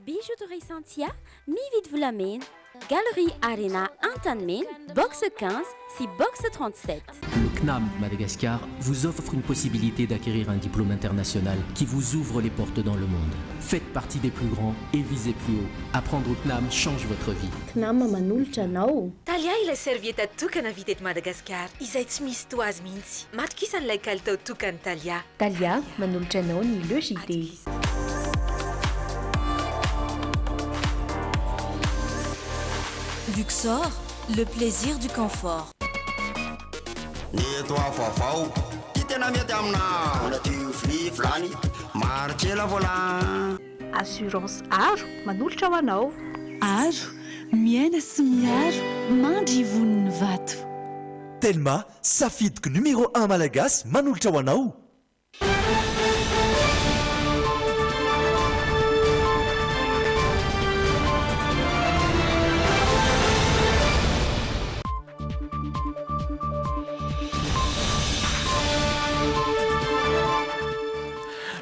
Bijouterie Santia, Mivid Voulamène, Galerie Arena Antanmen, box 15, 6 box 37. Le CNAM Madagascar vous offre une possibilité d'acquérir un diplôme international qui vous ouvre les portes dans le monde. Faites partie des plus grands et visez plus haut. Apprendre au CNAM change votre vie. CNAM manolotra anao. Talia ilay servieta tokana vita eto Madagasikara izay tsy misy toazy mihitsy. Matokisan'ilay kalitao tokany Talia. Talia manolotra anao ny logité. Luxor, le plaisir du confort. Assurance Aro manolotra ho anao. Aro, miaina sy miaro, mandry voniny vato. Telma, safidiky numéro 1 malagasy manolotra ho anao.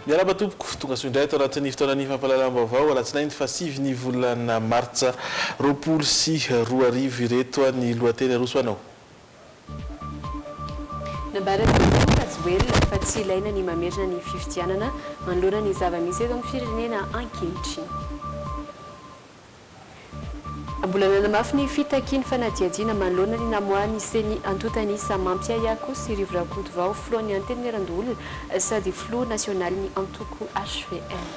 Miaraba tompoko tonga soa indray tao anatin'ny fotoanany fampahalalam-baovao alatsinainy fa 5 ny volana martsa 24 ireto ny lohateny aroso anao. Nambaranatsy fa tsy ilaina ny mamerina ny fifidianana manoloana ny zava-misy eto amin'ny firenena ankehitriny. Mbola nanamafy ny fitakiany fanadiadiana manoloana ny namoahany seny antotany Samampiayako sy Rivrakoto vao filohan'ny anteny miarandolona sady filoha nasionaly ny antoko HVM.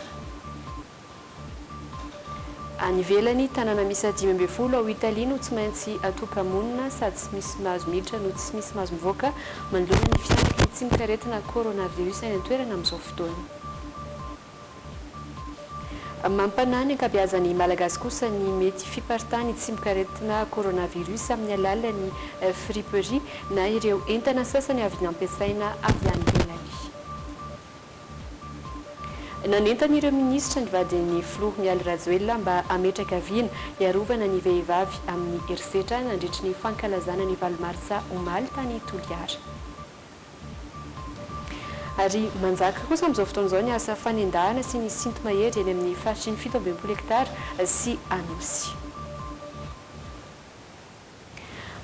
Any ivelany tanàna misy 5 ao Italia no tsy maintsy atoka-monina sady tsy misy mahazo miditra no tsy misy mahazo mivoaka manoloana ny fianaka tsy mikaretina coronavirus any an-toerana amin'izao fotoana. Mampanany ankabeazany malagasy kosa ny mety fiparitany tsy mikaretina coronavirus amin'ny alalan'ny friperie na ireo entana sasany avy nampiasaina avy any ivelany. Nanentan'ireo minisitra ny vadin'ny filoha Mialy Rajoelina mba ametraka viana iarovana ny vehivavy amin'ny herisetra nandritry ny fankalazana ny valomartsa omaly tany Toliara. Ary manjaka kosa amin'izao fotoan'izao ny asa fanendahana sy ny sinto mahery eny amin'ny faritry ny 7 hektara sy Anosy.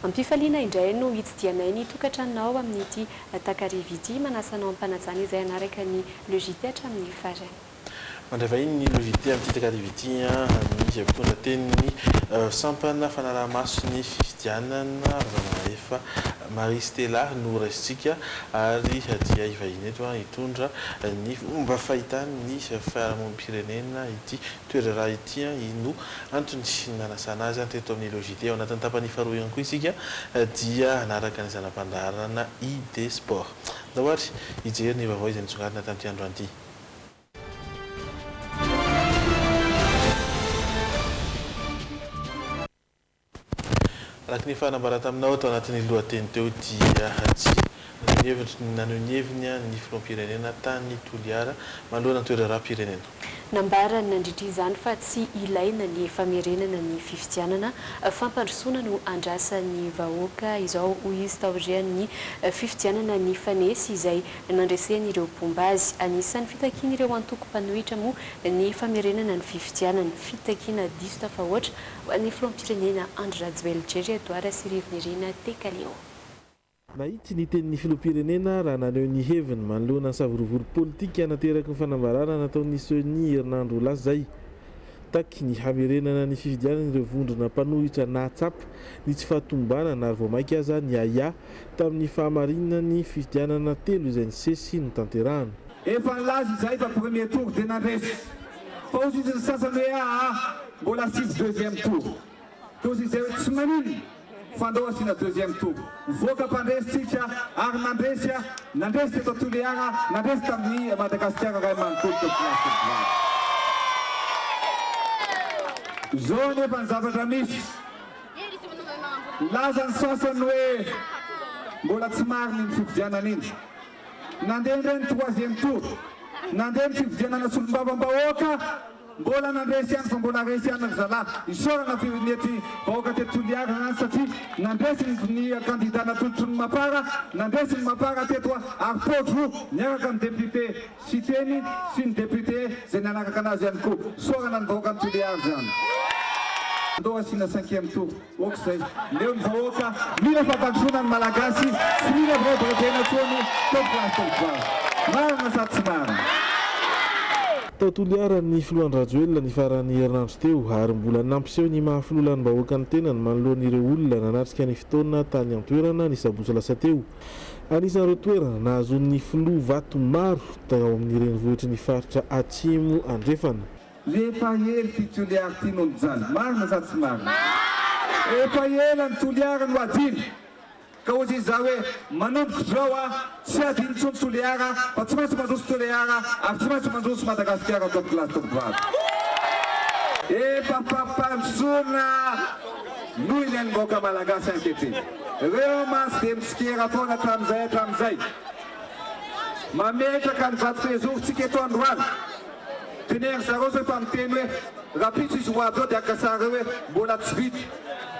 Ampifaliana indray no hitsidianay ny tokantranonao amin'ity takariva ity manasanao ampanajana izay anaraka ny logité hatramin'ny farany. Mandray vahiny ny logité amin'ity takariva ity ny mpitondra teny ny sampana fanarahamaso ny fifidianana efa Marie Stella no raisitsika ary dia ivahiny eto hitondra ny fomba fahitany ny fiarahamonim-pirenena ity toerana ity no antony nanasana azy teto amin'ny logité ao anatin'ny tapany faharoa ihany koa isika dia anaraka ny zanam-pandaharana ID Sport. Dahoary hijery ny vaovao izay nisongadina tamin'ity andro an'ity. Araka ny fanambara taminao tao anatin'ny lohateny teo dia naneho ny heviny ny filoham-pirenena tany Toliara manoloana ny toeram-pirenena. Nambara nandritra izany fa tsy ilaina ny famerenana ny fifidianana fampandrosoana no andrasan'ny vahoaka izao ho izy taorian'ny fifidianana ny fanesy izay nandresen'ireo bombazy anisan'ny fitakian'ireo antoko mpanohitra moa ny famerenana ny fifidianana fitakiana diso tafahoatra ho an'ny filoham-pirenena Andry Rajoelina Jery Edouard sy Rivinirina Tekaleo. Nahitsy ny tenin'ny filoham-pirenena raha naneho ny heviny manoloana ny savorovory politika anateraky ny fanambarana nataon'ny Sony herinandro lasa zay. Taky ny hamerenana ny fifidianana ireo vondrona mpanohitra na tsapa ny tsy fahatombana ary vao mainka aza ny aya tamin'ny fahamarinana ny fifidianana telo izay ny sesy no tanterahana. Efa nilaza izay fa premier tour dia nandresy. Fa ozy izy ny sasany hoe mbola sisy deuxième tour. Tozy izay tsy manino. Fandoasy na deuxième tour. Voka pandresitsika ary nandresy teto Toliara, nandresy tamin'ny Madagasikara ray manontolo teto place. Zao nefa ny zavatra misy. Laza ny sasany hoe mbola tsy mariny ny fifidianana iny. Nandeha indray ny troisième tour. Nandeha ny fifidianana solom-bava-bahoaka mbola nandresy ihany fa mbola resy ihany ry zalahy isorana firinety vahoaka teto Toliara any satria nandresy ny candidat natolotry ny Mapara nandresy ny Mapara teto Arpodro niaraka ny député Siteny sy ny député zay nanaraka anazy ihany koa sorana ny vahoaka ny Toliara zany ndo asina 5e tour okizay leo ny vahoaka mila fampandrosoana ny malagasy sy mila voabrevena tsony tokolastovary marina sady tsy marina tao Toliara ny filohan'ny Rajoelina ny faran'ny herinandro teo ary mbola nampiseho ny mahafilolany vahoaka ny tenany manoloan'ireo olona nanatrika ny fotoana tany an-toerana ny sabotsy lasa teo. Anisan'ireo toerana nahazon'ny filoha vato maro tao amin'ny renivohitry ny faritra atsimo andrefana. Lefa hely ty Toliara ty noho zany marina sady tsy marina efa ela ny Toliara no adiny ka ozy izy za hoe manomboky zao tsy adiny tsony Toliara fa tsy maintsy mandroso Toliara ary tsy maintsy mandroso Madagasikara atao kilasy tompivady efa fampandrosoana noho ilay ny vahoaka malagasy ankehitriny reo mansy de mitsikera foana hatramin'izay mametraka ny vato fehezovitsika eto androany tenery zareo zao efa miteny hoe raha pitso izy hoavy ao de akasara hoe mbola tsy vita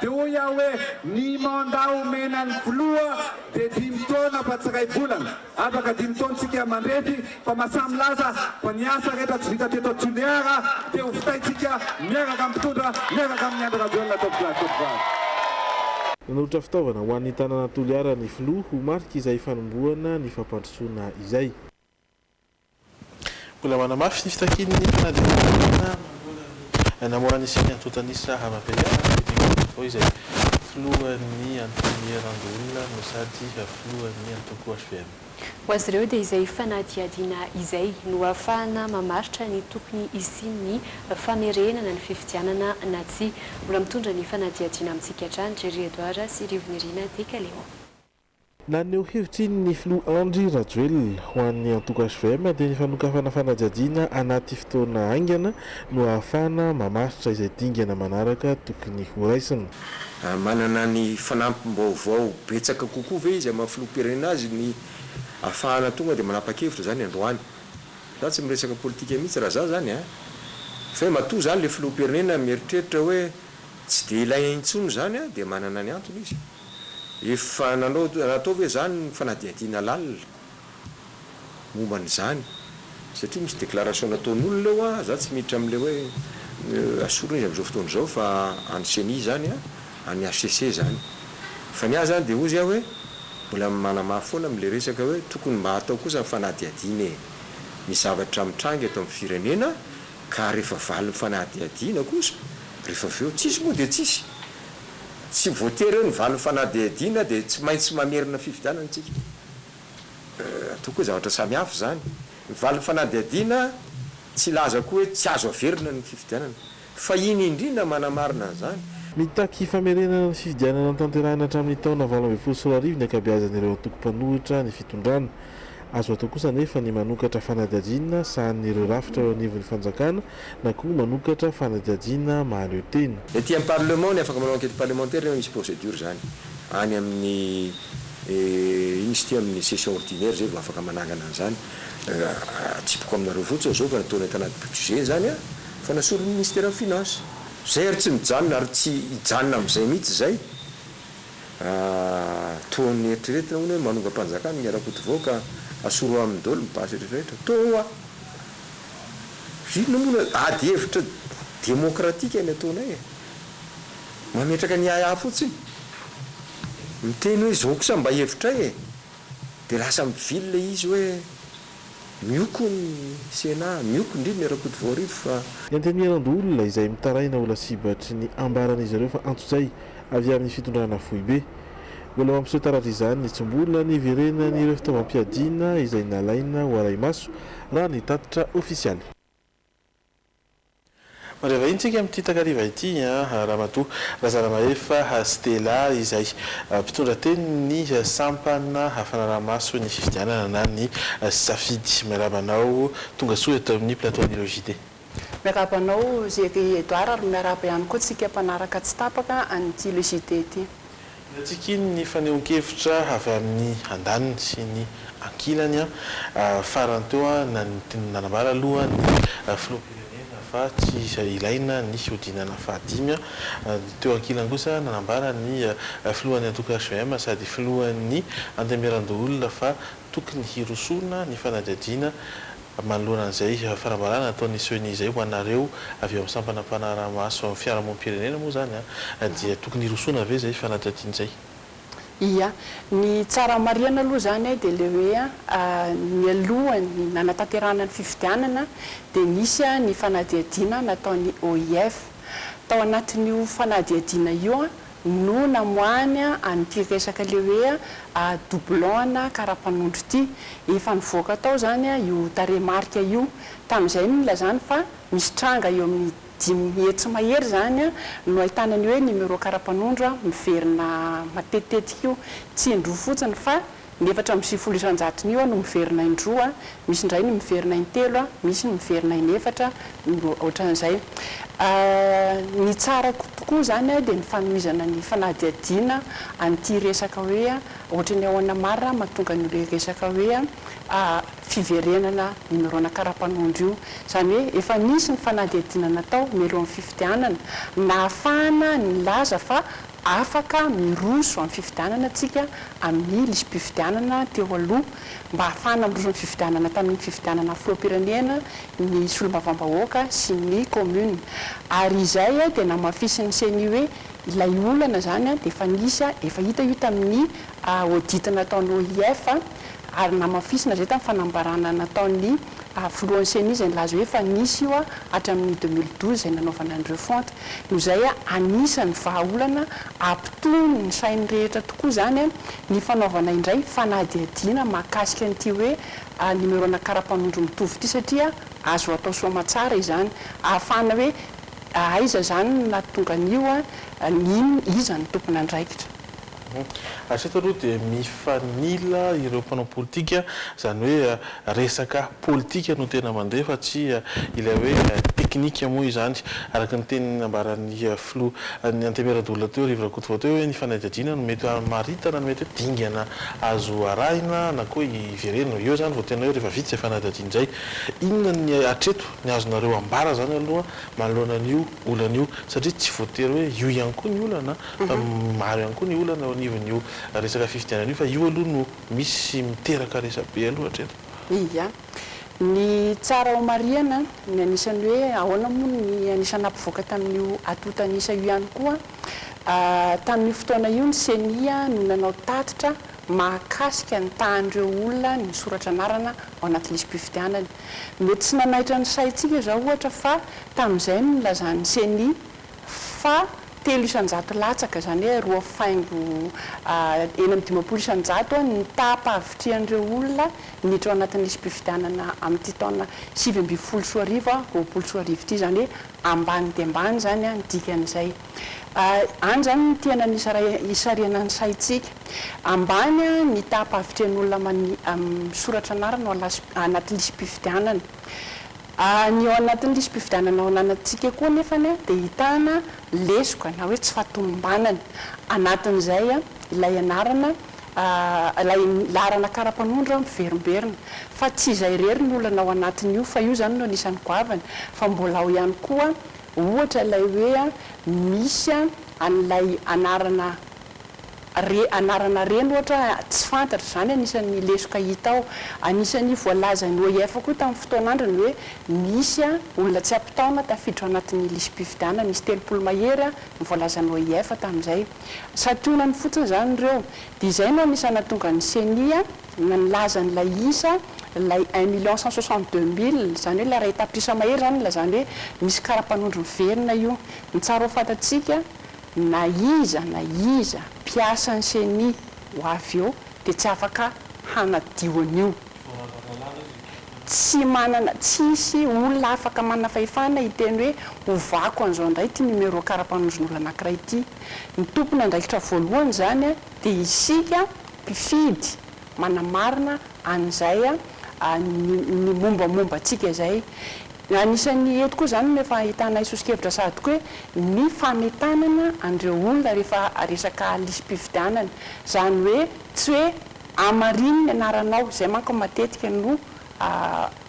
de hoy aho hoe ny mandat omena ny filoha de 5 taona fa tsy ray volana afaka 5 taona tsika mandrefy fa masamy laza fa ny asa rehetra tsy vita teto Toliara de ho fitaitsika miaraka mpitondra miaraka amin'ny andro Rajoelina atao kilasy tompivady. Nanolotra fitaovana ho an'ny tanàna Toliara ny filoha ho marika izay fanombohana ny fampandrosoana izay. Mbola manamafy ny fitakin'ny fanadinana namorany isika antotanisa Hamapela izay filohan'ny Antonio Randolina no sady filohan'ny Antoko HVM. Ho azy ireo dia izay fanadihadiana izay no ahafahana mamaritra ny tokony isin'ny famerenana ny fifidianana na tsy. Mbola mitondra ny fanadihadiana amintsika hatrany Jerry Edouard sy Rivonirina Tekalemo. Naneo hevitry ny filoha Andry Rajoelina ho an'ny Antoko HVM dia ny fanokafana fanadihadiana anaty fotoana aingana no ahafahana mamaritra izay dingana manaraka tokony ho raisina. Manana ny fanampim-baovao betsaka kokoa ve izy amin'ny filoham-pirenena azy ny ahafahana tonga dia manapa-kevitra zany androany. Za tsy miresaka politika mihitsy raha za zany fa matoa zany le filoham-pirenena mieritreritra hoe tsy dia ilay intsony zany dia manana ny antony izy. Efa natao hoe zany fanadihadiana lalina momba n'izany satria misy déclaration nataon'olona eo za tsy miditra amin'le hoe asorona izy amin'izao fotoana izao fa any CENI zany any HCC zany fa ny azy zany dia ozy hoe mbola manamafy foana amin'le resaka hoe tokony mba hatao kosa ny fanadihadiana misy zavatra mitrangy eto amin'ny firenena ka rehefa valy ny fanadihadiana kosa rehefa aveo tsisy moa dia tsisy tsy voatery hoe ny valy ny fanadihadiana dia tsy maintsy mamerina fifidianana tsika atao koa zavatra samihafa zany ny valy ny fanadihadiana tsy laza koa hoe tsy azo averina ny fifidianana fa iny indrindra manamarina zany. Mitaky famerenana ny fifidianana tanterahina hatramin'ny taona 2024 ny ankabeazan'ireo antoko-mpanohitra ny fitondrana. Azo atao kosa nefa ny manokatra fanadihadiana sahan'ireo rafitra eo anivon'ny fanjakana na koa manokatra fanadihadiana mahaleo tena. Ety amin'ny parlement ny afaka manao enquête parlementaire misy procédure zany any amin'ny izy amin'ny session ordinaire zay vao afaka manangana an'izany atsipoko aminareo fotsiny zao fa nataona tanaty budget zany fa nasoron'ny ministère of finance zay ary tsy mijanona ary tsy hijanona amin'izay mihitsy zay toany eritreretina hoe manonga-mpanjakana miara-poto vaoaka asoro amin'ny dolo mibasy rehetrarehetra toa zina moa ady hevitra démocratique ny ataonay mametraka ny aya fotsiny miteny hoe zao kosa mba hevitray dia lasa mivily izy hoe mioko ny Sénat mioko indrindra miara-poto voarivo fa ny antenimieran'olona izay mitaraina ola sibatry ny ambaran'izy ireo fa antsozay avy amin'ny fitondrana foibe. Mbola mampiseho taratra izany ny tsimbola ny verenany ireo fitaovam-piadiana izay nalaina ho aray maso raha ny tatitra ofisialy. Mareva intsika amin'ity takariva ity Ramatoa Razaramahefa Stella izay mpitondra teny ny sampana hafanaramaso ny fifidianana na ny safidy. Miarabanao tonga soa eto amin'ny plateau ny logité. Miarabanao Jerry Edouard ary miaraba ihany koa tsika mpanaraka tsy tapaka an'ity logité ity. Tsika ny fanehoan-kevitra avy amin'ny andaniny sy ny ankilany farany teo nanambara aloha ny filoham-pirenena fa tsy ilaina ny fiodinana fahadimy teo ankilany kosa nanambara ny filohan'ny atoka HVM sady filohan'ny andemeran-doolona fa tokony hirosona ny fanadihadiana manoloana an'izay farambarana ataon'ny seny izay ho anareo avy eo amin'ny sampana mpanaramaso amin'ny fiarahamonim-pirenena moa zany dia tokony hirosona ave zay fanadihadiana izay. Ia, ny tsara mariana aloha zany dia le hoe ny alohany nanatanterahana ny fifidianana dia nisy ny fanadihadiana nataon'ny OIF. Tao anatin'io fanadihadiana io no namoany an'ity resaka le hoe doublon karapanondro ity efa nivoaka tao zany io taremarika io tamin'izay nilazany fa misy tranga eo amin'ny 10 hetsy mahery zany no ahitana ny hoe numéro karapanondro miverina matetetika io tsy indroa fotsiny fa ny 470 io no miverina indroa, misy indray ny miverina intelo, misy ny miverina inefatra ohatran'izay. Ny tsara tokoa zany dia ny fanomezana ny fanadihadiana an'ity resaka hoe ohatra ny ao anamarina mahatonga ny resaka hoe fiverenana numéro-na karapanondro io zany hoe efa nisy ny fanadihadiana natao mialohan'ny fifidianana na ahafahana ny laza fa afaka miroso amin'ny fifidianana tsika amin'ny lisym-pifidianana teo aloha mba ahafahana miroso amin'ny fifidianana tamin'ny fifidianana filoham-pirenena ny solombavam-bahoaka sy ny commune. Ary izay dia namafisiny seny hoe ilay olana zany dia efa nisy efa hita io tamin'ny audit nataon'ny OIF ary namafisina zay tamin'ny fanambarana nataon'ny filohan'ny seny izay nilaza hoe efa nisy io hatramin'ny 2012 zay nanaovana andreo fonte no zay anisany vahaolana ampitony ny sainy rehetra tokoa zany ny fanaovana indray fanadihadiana mahakasika n'ity hoe numéro-na karapanondro mitovy ity satria azo atao soamatsara izany ahafahana hoe aiza zany natonga an'io ny iza ny tompony andraikitra. Hatreto aloha dia mifanila ireo mpanao politika zany hoe resaka politika no tena mandeha fa tsy ilay hoe teknika moa izany araka ny teny nambaran'ny filo ny antemeran-doolona teo rivrakoto teo hoe ny fanadihadiana no mety maritana no mety hoe dingana azo arahina na koa iverena eo zany vao tena hoe rehefa vita izay fanadihadiana izay inona ny hatreto ny azonareo ambara zany aloha manoloana an'io olana io satria tsy voatery hoe io ihany koa ny olana fa maro ihany koa ny olana anivon'io resaka fifidianana io fa io aloha no misy miteraka resabe aloha hatreto. Ia, ny tsara ao mariana ny anisany hoe ahoana moa ny anisany ampivoaka tamin'io atotanisa io ihany koa tamin'io fotoana io ny senia no nanao tatitra mahakasika ny tahan'ireo olona ny soratra anarana ao anaty lisym-pifidianana. Mety tsy nanahitra ny saintsika zao ohatra fa tamin'izay no nilazan'ny seni fa 300 latsaka zany hoe 2 faingo 950 ny tapa-avitrian'ireo olona niditra ao anatin'ny lisym-pifidianana amin'ity taona 2017 2018 ity zany hoe ambany dia ambany zany ny dikan'izay. Any zany ny tiana isariana ny saintsika ambany ny tapa-avitrian'olona misoratra anarana ao anaty lisym-pifidianana. Ny ao anatin'ny lisym-pifidianana ao anatintsika koa nefany dia hitana lesoka na hoe tsy fahatomombanana anatin'izay ilay anarana ilay larana karapanondro miverimberina fa tsy izay rery ny olana ao anatin'io fa io zany no anisan'ny goavana fa mbola ao ihany koa ohatra ilay hoe misy an'ilay anarana reny ohatra tsy fantatra zany anisan'ny lesoka hita ao anisan'ny voalazan'ny OIF koa tamin'ny fotoan'androny hoe misy olona tsy ampitaona tafiditra ao anatin'ny lisym-pifidianana nisy 30 mahery ny voalazan'ny OIF tamin'izay sationany fotsiny zany ireo dia izay no anisana tonga ny senia nanilazan'ilay isa ilay 1 162 000 zany hoe ilay ray tapitrisa mahery zany lazany hoe misy karapanondro miverina io. Ny tsara ho fantatsika na iza mpiasa ny seni ho avy eo dia tsy afaka hanadio an'io. Tsy manana tsisy olona afaka manana fahefana hiteny hoe hovako an'izao indray ty numéro karapanondron'olona anankiray ity. Ny tompony andraikitra voalohany zany dia isika mpifidy manamarina an'izay ny mombamomba antsika izay. Anisan'ny eto koa zany nefa ahitana isosikevitra sady koa ny fametanana andreo olona rehefa resaka lisym-pifidianana zany hoe tsy hoe amariny ny anaranao zay manko matetika no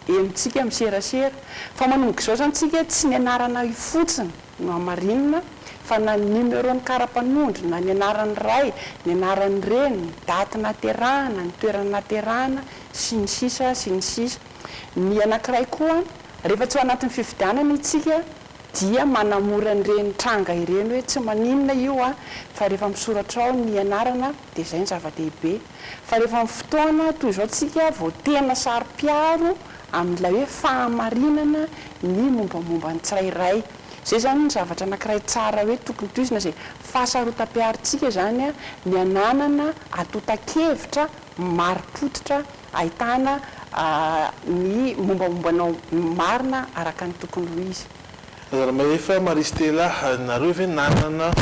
entsika miserasera fa manomboka izao zany tsika tsy ny anarana fotsiny no amarinina fa na numéro ny karapanondry na ny anaran'ny ray ny anaran'ny reny ny daty naterahana ny toerana naterahana sy ny sisa ny anankiray koa rehefa tsy ho anatin'ny fifidianana itsika dia manamora an'ireny tranga ireny hoe tsy maninona io fa rehefa misoratra ao ny anarana dia izay ny zava-dehibe fa rehefa amin'ny fotoana toy izao tsika vao tena sary-piaro amin'ilay hoe fahamarinana ny mombamomba ny tsirairay zay zany ny zavatra anankiray tsara hoe tokony toizina zay fahasarotam-piarontsika zany ny ananana atotan-kevitra mari-pototra ahitana ny mombamombanao marina araka ny tokony ho izy. Mahefa Maristela nareo ve nanana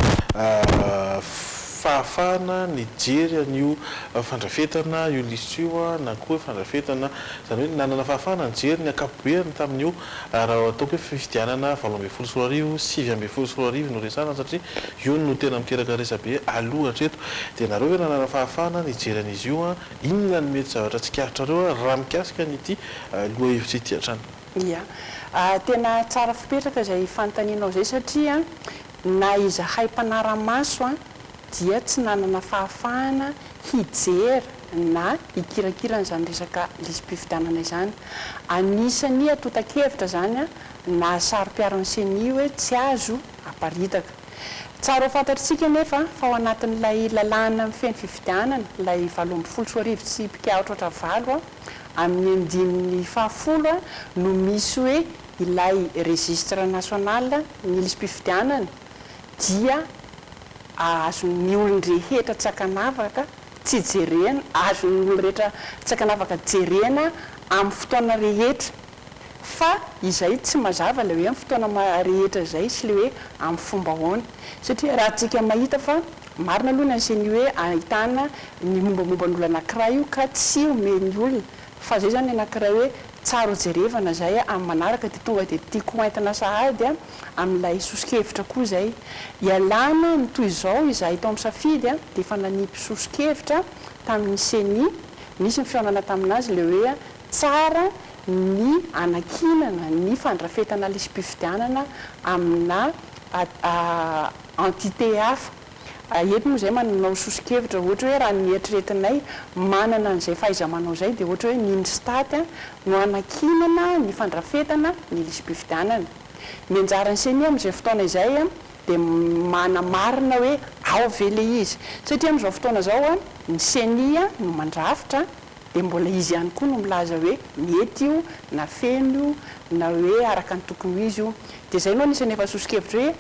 fahafahana ny jery an'io fandrafetana io lisio na koa fandrafetana zany hoe nanana fahafahana ny jery ny akapobeany tamin'io raha ataoko hoe fifidianana 7 sy 7 no resana satria io no tena miteraka resabe aloha hatreto dia nareo hoe nanana fahafahana ny jery an'izy io inona ny mety zavatra tsikahitrareo raha mikasika nyity loha hevitra ity hatrany. Ia tena tsara fipetraka izay fanontanianao zay satria na izahay mpanara-maso dia tsy nanana fahafahana hijery na hikirakirana resaka lisym-pifidianana izany. Anisany atotan-kevitra zany na sary-piaron'ny seni hoe tsy azo aparitaka. Tsara ho fantatritsika nefa fa ao anatin'ilay lalàna mifeny fifidianana ilay 7 sy 9 amin'ny 5 no misy hoe ilay registre national ny lisym-pifidianana dia azon'ny olon-drehetra tsy akanavaka tsy jerena azon'ny olon-rehetra tsy akanavaka jerena amin'ny fotoana rehetra fa izay tsy mazava le hoe amin'ny fotoana rehetra izay sy le hoe amin'ny fomba hoana satria raha tsika mahita fa marina aloha ny anseny hoe ahitana ny mombamomban'olona anankiray io ka tsy omeny olona fa zay zany anankiray hoe tsara ho jerevana zay amin'ny manaraka dia tonga dia tiako hoentina sahady amin'ilay sosikevitra koa zay ialana ny toy izao izay tao amin'ny safidy dia efa nanipy sosikevitra tamin'ny seni nisy ny fionana taminazy le hoe tsara ny anakinana ny fandrafetana lisym-pifidianana amina entité hafa eto moa zay mananao sosikevitra ohatra hoe raha ny eritreretinay manana an'izay fahaiza-manao zay dia ohatra hoe ninstat no anakinana ny fandrafetana ny lisym-pifidianana mianjarany seni amin'izay fotoana izay dia manamarina hoe ao ve le izy satria amin'izao fotoana zao ny seni no mandrafitra dia mbola izy ihany koa no milaza hoe mety io na feno io na hoe araka ny tokony izy io dia zay no anisany efa sosikevitra hoe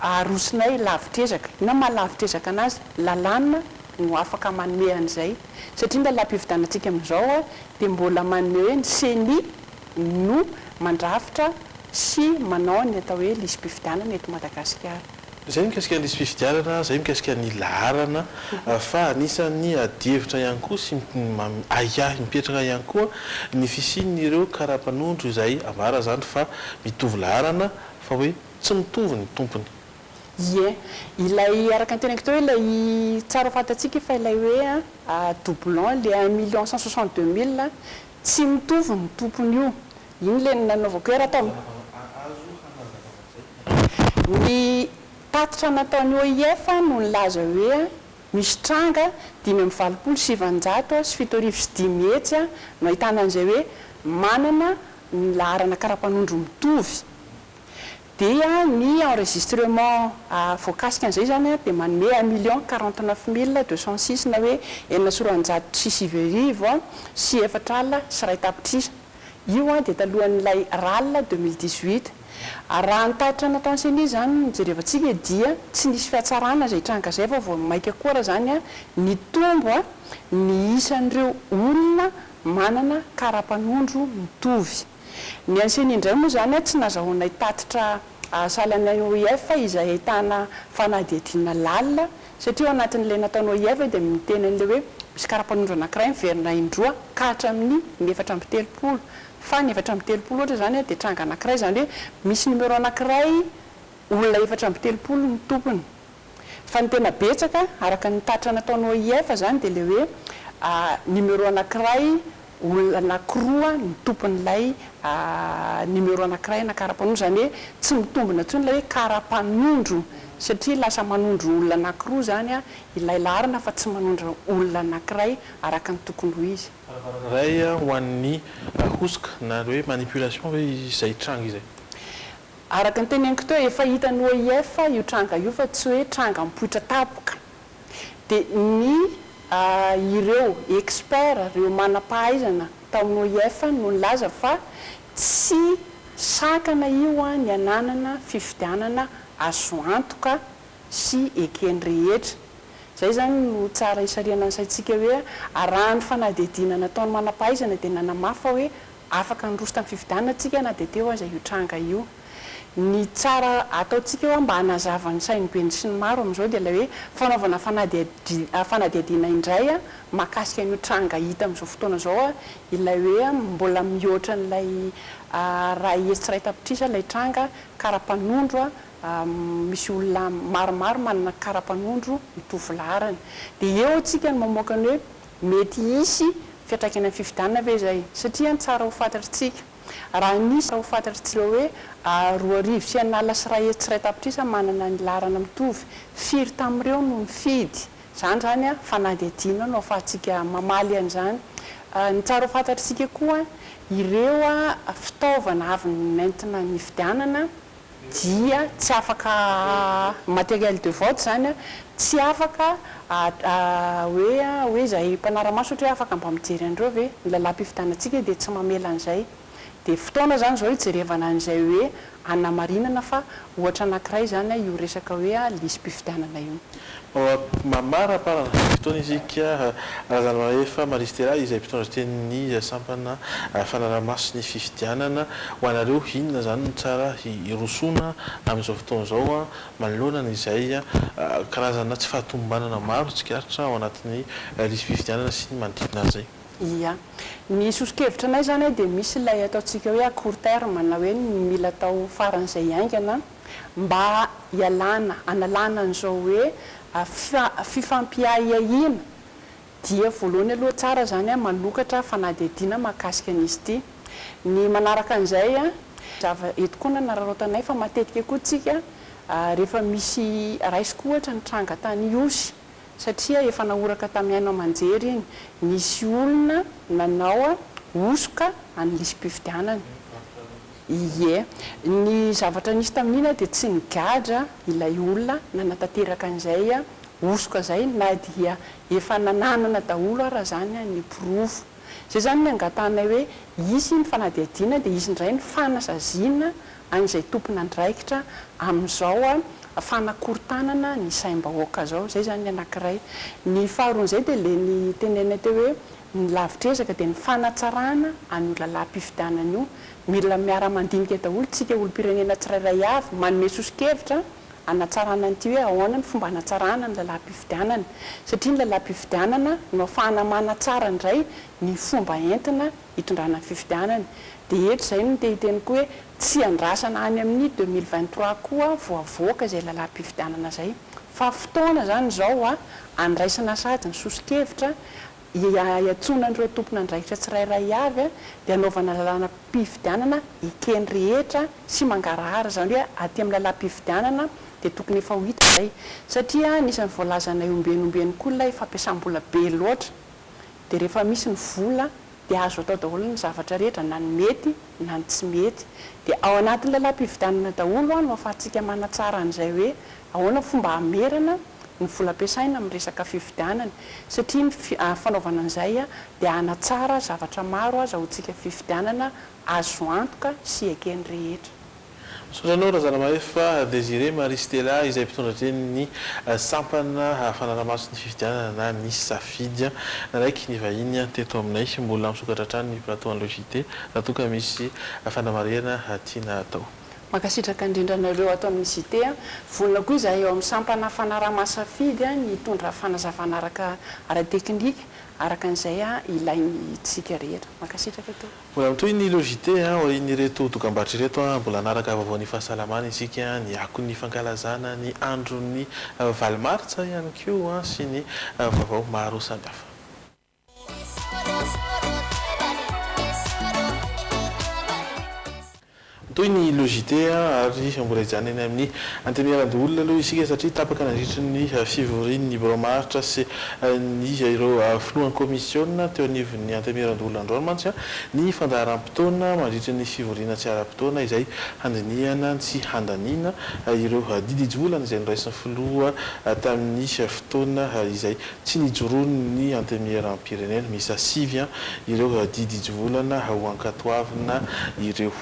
arosinay lavitrezaka ina mahalavitrezaka anazy lalàna no afaka manome an'izay satria ny lalam-pifidianantsika amin'izao dia mbola manome hoe ny seni no mandrafitra sy manao ny atao hoe lisym-pifidianana eto Madagasikara. Zay mikasika ny lisym-pifidianana zay mikasika ny laharana fa anisany adihevitra ihany koa sy ayahy mipetraka ihany koa ny fisian'ireo karapanondro izay ambara zany fa mitovy laharana fa hoe tsy mitovy ny tompony. Ie ilay araka ny tenako tao hoe ilay tsara fantatsika fa ilay hoe doublon le 1,162,000 tsy mitovy ny tompony io iny le nanaovako hoe raha tao ny tatitra nataony OIF no nilaza hoe misy tranga 5,700 sy 7,500 hetsy no ahitana an'izay hoe manana ny laharana karapanondro mitovy dia ny enregistrement voakasika an'izay zany dia manome 1,49,206 na hoe 9,6 sy 4 sy ray tapitrisa io dia talohan'ilay RAL 2018 raha nitatitra nataony seni zany mijerevantsika dia tsy nisy fiatsarana zay tranga zay fa vao maika koa zany ny tombo ny isan'ireo olona manana karapanondro mitovy ny anseny indray moa zany tsy nazahoana tatitra salana OIF izay ahitana fanadihadiana lalina satria ao anatin'ilay nataony OIF dia miteny an'ilay hoe misy karapanondro anankiray miverina indroa ka hatramin'ny 430 fa ny 430 ohatra zany dia tranga anankiray zany hoe misy numéro anankiray olona 430 ny tompony fa ny tena betsaka araka ny tatitra nataony OIF zany dia le hoe numéro anankiray olona anankiroa ny tompon'ilay numéro anankiray na kara-panondro zany hoe tsy mitombina ntsony ilay hoe kara-panondro satria lasa manondro olona anankiroa zany a ilay larina fa tsy manondro olona anankiray araka ny tokony ho izy ray ho an'ny hosoka na hoe manipulation hoe izay tranga izay araka ny teneniko teo efa hitany OIF io tranga io fa tsy hoe tranga mipoitra tapoka dia ny ireo expert reo manam-pahaizana tao amin'ny OIF no nilaza fa tsy sakana io a ny ananana fifidianana azo antoka sy ekeny rehetra zay zany no tsara isariana ansaitsika hoe arahany fanadihadiana nataony manam-pahaizana dia nanamafa hoe afaka nyrosota amin'ny fifidianana tsika na dia teo aza io tranga io ny tsara ataotsika eo mba hanazavany sainibeny sy ny maro amin'izao dia ilay hoe fanaovana fanadihadiana indray a mahakasika an'io tranga hita amin'izao fotoana zao a ilay hoe mbola mihoatra n'ilay raha ihetsiray tapitrisa ilay tranga kara-panondro a misy olona maromaro manana kara-panondro mitovy larany dia eo tsika ny mamoaka ny hoe mety isy fiatraikany amin'ny fifidianana ve zay satria ny tsara ho fantatritsika raha nisy ho fantatritsika hoe roa arivo sy anala sy raha etsiray tapitrisa manana ny larana mitovy firy tamin'ireo no mifidy zany a fanadihadiana no ahafahantsika mamaly an'izany ny tsara ho fantatritsika koa ireo a fitaovana avy nentina ny fidianana dia tsy afaka matériel de vote zany a tsy afaka hoe zay mpanara-maso ohatra hoe afaka mba mijery andreo ve ny lalam-pifidianantsika dia tsy mamela an'izay dia fotoana zany zao hijerevana an'izay hoe anamarinana fa ohatra anankiray zany io resaka hoe lisy mpifidianana io mamaraparana fotoana izika razana efa maristera izay mpitondra tenin'ny sampana fanaramaso ny fifidianana ho anareo inona zany no tsara irosona amin'izao fotoana zao a manoloana izay karazana tsy fahatombanana maro tsikaritra ao anatin'ny lisy mpifidianana sy ny manodidina azy zay ia ny sosokevitra anay zany dia misy ilay ataotsika hoe court terme na hoe mila atao faran'izay aingana mba analana an'izao hoe fifampiahiahina dia voalohany aloha tsara zany a manokatra fanadihadiana mahakasika an'izy ity ny manaraka an'izay a etokona nararotanay fa matetika koa tsika rehefa misy raisiko ohatra ny tranga tany iosy satria efa naoraka tamin'ny haino amanjery iny nisy olona nanao a osoka any lisy mpifidianana ie ny zavatra nisy tamin'ina dia tsy nigadra ilay olona nanatanteraka an'izay a osoka zay na dia efa nananana daholo raha zany ny pirofo zay zany ny angatanay hoe isy ny fanadihadiana dia izy indray ny fanasaziana an'izay tompona andraikitra amin'izao a fanakorontanana ny saim-bahoaka zao zay zany ny anankiray ny faharoan'izay dia le ny tenena teo hoe ny lavitrezaka dia ny fanatsarana any lalam-pifidianana io mila miara-mandinika daholo tsika olo-pirenena tsirairay avy manome sosokevitra anatsarana an'ity hoe ahoana ny fomba hanatsarana ny lalam-pifidianana satria ny lalam-pifidianana no ahafahana manatsara indray ny fomba entina hitondrana ny fifidianana dia eto zay no tehiteniko hoe tsy andrasana any amin'ny 2023 koa voavoaka zay lalam-pifidianana zay fa fotoana zany zao a andraisana sady ny sosokevitra iatsona an'ireo tompona andraikitra tsirairay avy a dia anaovana lalàna mpifidianana ekeny rehetra sy mangarahara zany hoe aty amin'ny lalam-pifidianana dia tokony efa ho hita zay satria nisan'ny voalazanay ombenombeny koa ilay fampiasam-bola be loatra dia rehefa misy ny vola dia azo atao daholo ny zavatra rehetra na ny mety na ny tsy mety dia ao anatin'ny lalam-pifidianana daholo a no ahafahantsika manatsara an'izay hoe ahoana fomba hamerana ny vola ampiasaina amin'ny resaka fifidianana satria ny fanaovana an'izay a dia hanatsara zavatra maro aza hotsika fifidianana azo antoka sy ekeny rehetra sotranao razana maefa Désiré Marie Stella izay mpitondra tenin'ny sampana fanaramaso ny fifidianana na ny safidy naraiky ny vahiny teto aminay mbola misokatra hatrany ny plateau en logité raha toa ka misy fanamariana tiana atao makasitraka indrindranareo atao amin'ny cité a vonona koa izahay eo amin'ny sampana fanaramaso safidy a ny tondra fanazavana araka ara-teknika araka an'izay a ilainy tsika rehetra makasitraka to mbola mitoy ny logité iny reto dokam-barotra reto mbola anaraka vaovaon'ny fahasalamana isika ny akon'ny fankalazana ny andron'ny valimaritsa ihany koa sy ny vaovao maro samihafa toy ny logité ary mbola izany eny amin'ny antemeran-dolona aloha isika satria tapaka nandritra ny fivorian'ny bromaritra sy ny ireo filohan'ny commission teo anivon'ny antemeran-dolona androanomantsy ny fandaharam-potoana mandritra ny fivoriana tsy ara-potoana izay handinihana tsy handaniana ireo didivolana izay noraisin'ny filoha tamin'ny fotoana izay tsy nijoroany ny antemeram-pirenena misy 6 ireo didivolana ho ankatoavina ireo.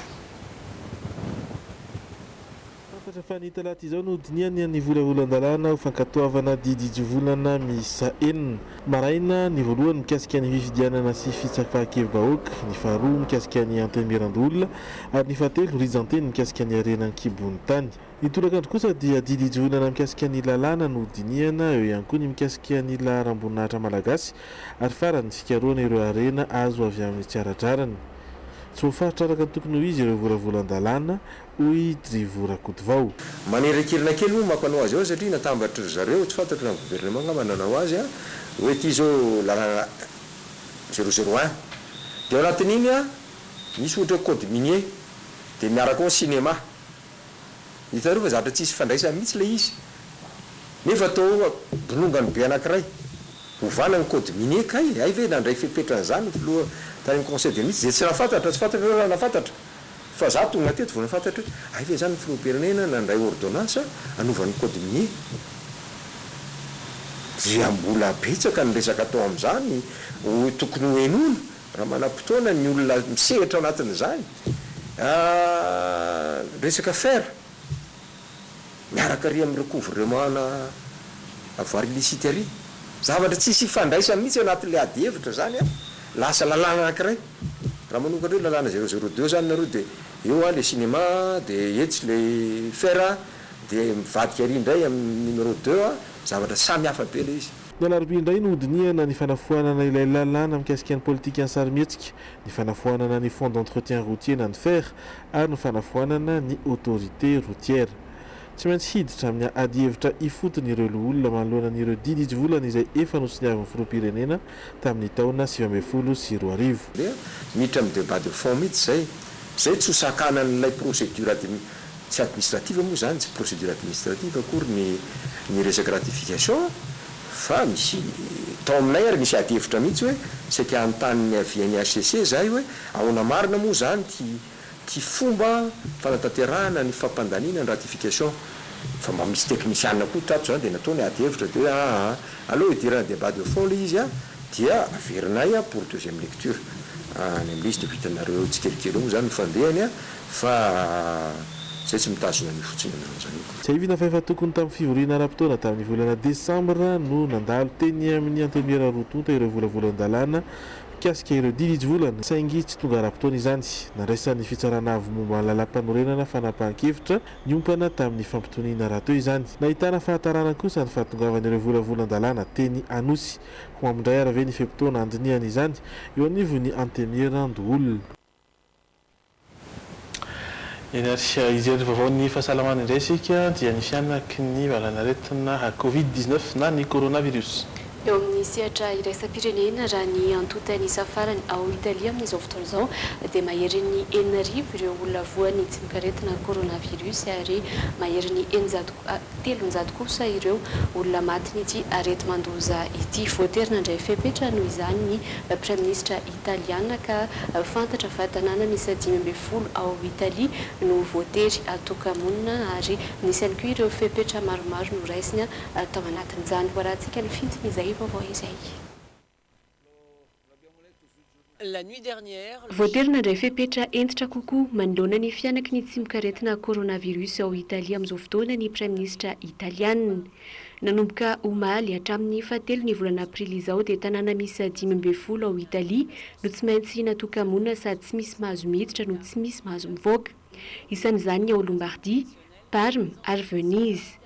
Fa ny talaty izao no diniany ny volavolan-dalàna ho fankatoavana didivolana miisa 4 maraina ny voalohany mikasika ny fifidianana sy fitsapahakevy-bahoaka, ny faharoa mikasika ny antemeran-dolona ary ny fahatelo rizanteny mikasika ny arenan'ny kibon'ny tany. Ny tolakandro kosa dia didivolana mikasika ny lalàna no diniana, eo ihany koa ny mikasika ny laharam-boninahitra malagasy ary farany fikaroana ireo arena azo avy amin'ny tsiaradrarany. Tsy voafaritra araka ny tokony ho izy ireo volavolan-dalàna hoy Drivorakotovao. Manerakirina kely moa mampanao azy ao satria natambatra zareo tsy fantatro ny gouvernement mananao azy hoe ty zao lalàna 001 dia ao anatin'iny misy ohatra code minier dia miaraka ao cinéma. Hitareo fa zavatra tsisy fandraisana mihitsy le izy nefa atao bolongany be anankiray hovana ny code minier kay ay ve nandray fepetran'izany filoha tany amin'ny conseil de ministre zay tsy nafantatra tsy fantatra ireo raha nafantatra fa za tonga teto vao nafantatra hoe ay ve zany ny filoham-pirenena nandray ordonnance anovany code minier dia mbola betsaka ny resaka atao amin'izany tokony hoenona raha manam-potoana ny olona misehatra ao anatin'izany resaka fer miaraka ry amin'ny recouvrement avoir illicite ary zavatra tsisy fandraisana mihitsy anatin'le ady hevitra zany lasa lalàna anankiray raha manokatra hoe lalàna 002 zany nareo dia eo le cinéma dia etsy le fer dia mivadika ary indray amin'ny numéro 2 zavatra samy hafa be le izy. Ny alarobia indray no hodiniana ny fanafoanana ilay lalàna mikasika ny politika ny sarimihetsika, ny fanafoanana ny fond d'entretien routier na ny fer ary ny fanafoanana ny autorité routière. Tsy maintsy hiditra amin'ny ady hevitra ifotony ireo loholona manoloana an'ireo didivolana izay efa nosiniavin'ny filoham-pirenena tamin'ny taona 2010 sy 2020. Miditra amin'ny débat de fond mihitsy zay tsy hosakanan'ilay procédure tsy administrative moa zany tsy procédure administrative akory ny resaka ratification fa misy tao aminay ary misy ady hevitra mihitsy hoe saika anontany avian'ny HCC zay hoe ahoana marina moa zany ty fomba fanatanterahana ny fampandaniana ny ratification fa mba misy technicianna koa tato zany dia nataony ady hevitra dia hoe aloha idirana débat de fond le izy dia averinay pour deuxième lecture any amin'le izy dia vitanareo tsikelikely moa zany mifandehany fa zay tsy mitazona ny fotsiny anan'izany. Tsy ahivina fa efa tokony tamin'ny fivoriana ara-potoana tamin'ny volana desambra no nandalo teny amin'ny antemera rotonta ireo volavolan-dalàna mikasika ireo didivolana saingy tsy tonga ara-potoana izany. Nandraisan'ny fitsarana avy momba ny lalam-panorenana fanapahan-kevitra niompana tamin'ny fampitoniana raha teo izany. Nahitana fahatarana kosa ny fahatongavan'ireo volavolan-dalàna teny Anosy ho amindray arave ny fepitoana andiniana izany eo anivon'ny antemeran-dolona. Eny ary izy ery vaovao ny fahasalamana indray isika dia ny fianaky ny valanaretina Covid-19 na ny coronavirus. Eo amin'ny sehatra iraisam-pirenena raha ny antotany safarany ao Italia amin'izao fotoana izao dia mahery ny 4,000 ireo olona voany tsy mikaretina coronavirus ary mahery ny 300 kosa ireo olona matiny ity areti-mandoza ity. Voaterina indray fepetra noho izany ny Prime Ministre italiana ka fantatra fa tanàna misy 5 ao Italia no voatery atokamonina ary nisy ihany koa ireo fepetra maromaro no raisina tao anatin'izany. Voarantsika ny fintin'izay voaterina indray fepetra entitra kokoa manoloana ny fianaky ny tsy mikaretina coronavirus ao Italia amin'izao fotoana ny Prime Ministre italiana. Nanomboka omaly hatramin'ny fahatelo ny volana aprily izao dia tanàna misy 5 ao Italia no tsy maintsy natokamonina sady tsy misy mahazo miditra no tsy misy mahazo mivoaka. Isan'izany ao Lombardie, Parme ary Venise.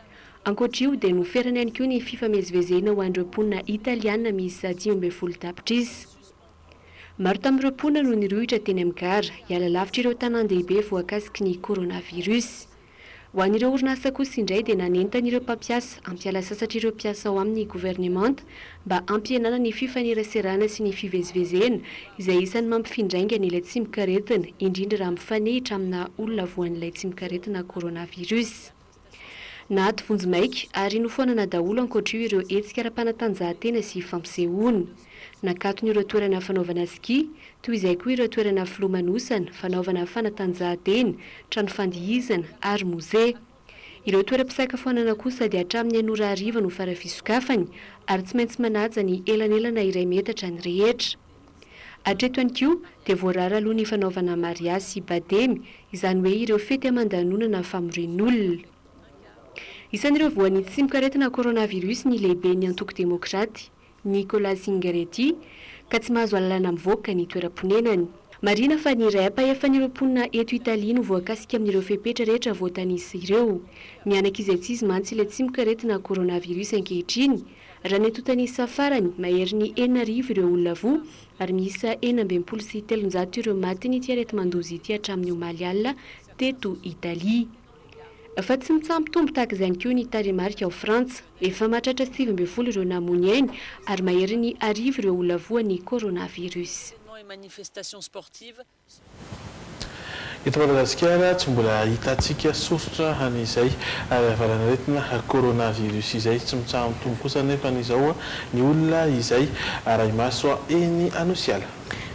Ankoatr'io dia noferany ihany koa ny fifamezivezena ho an'ireo mponina italiana misy 5 tapitrisa. Maro tamin'ireo mponina no nirohitra teny amin'ny gara hiala lavitra ireo tanàn-dehibe voakasiky ny coronavirus. ho an'ireo orinasa kosa indray dia nanentan'ireo mpampiasa ampiala sasatra ireo mpiasa ao amin'ny gouvernemanta mba ampihenana ny fifaneraserana sy ny fivezivezena izay isany mampifindrainga n'ilay tsy mikaretina indrindra raha mifanehitra amina olona voan'ilay tsy mikaretina coronavirus. Naty vonjimaika ary nofonana daholo ankoatra ireo hetsika ara-panatanjahantena sy fampisehoana. Nakatony ireo toerana fanaovana ski, toy izay koa ireo toerana filomanosana, fanaovana fanatanjahantena, trano fandihizana ary mozea. Ireo toeram-pisakafoanana kosa dia hatramin'ny anora hariva no farafisokafany ary tsy maintsy manaja ny elanelana iray metatra ny rehetra. Hatreto ihany koa dia voarara aloha ny fanaovana mariazy sy bademy, izany hoe ireo fety aman-danonana famoren'olona. Isan'ireo voan'ny tsy mikaretina coronavirus ny lehiben'ny antoko demokraty Nicolas Zingaretti ka tsy mahazo alalana mivoaka ny toeram-ponenany. Marina fa ny rapa efa niromponina eto Italia no voakasika amin'ireo fepetra rehetra voatanisa ireo. Mianaka izay tsy izy mantsy ilay tsy mikaretina coronavirus ankehitriny. Raha ny totanisa farany mahery ny 4,000 ireo olona voa ary miisa 420 sy 300 ireo maty ny tiarety mandozy ity hatramin'ny omaly alina teto Italia. Fa tsy mitsampitombo tahaka izany koa ny taremarika ao Frantsa, efa mahatratra 720 ireo namony ainy ary mahery ny 1,000 ireo olona voa ny coronavirus. Eto Madagasikara tsy mbola hitantsika soratra an'izay varanaretina coronavirus izay tsy mitsampitombo kosa nefa n'izao ny olona izay raimaso eny Anosiala.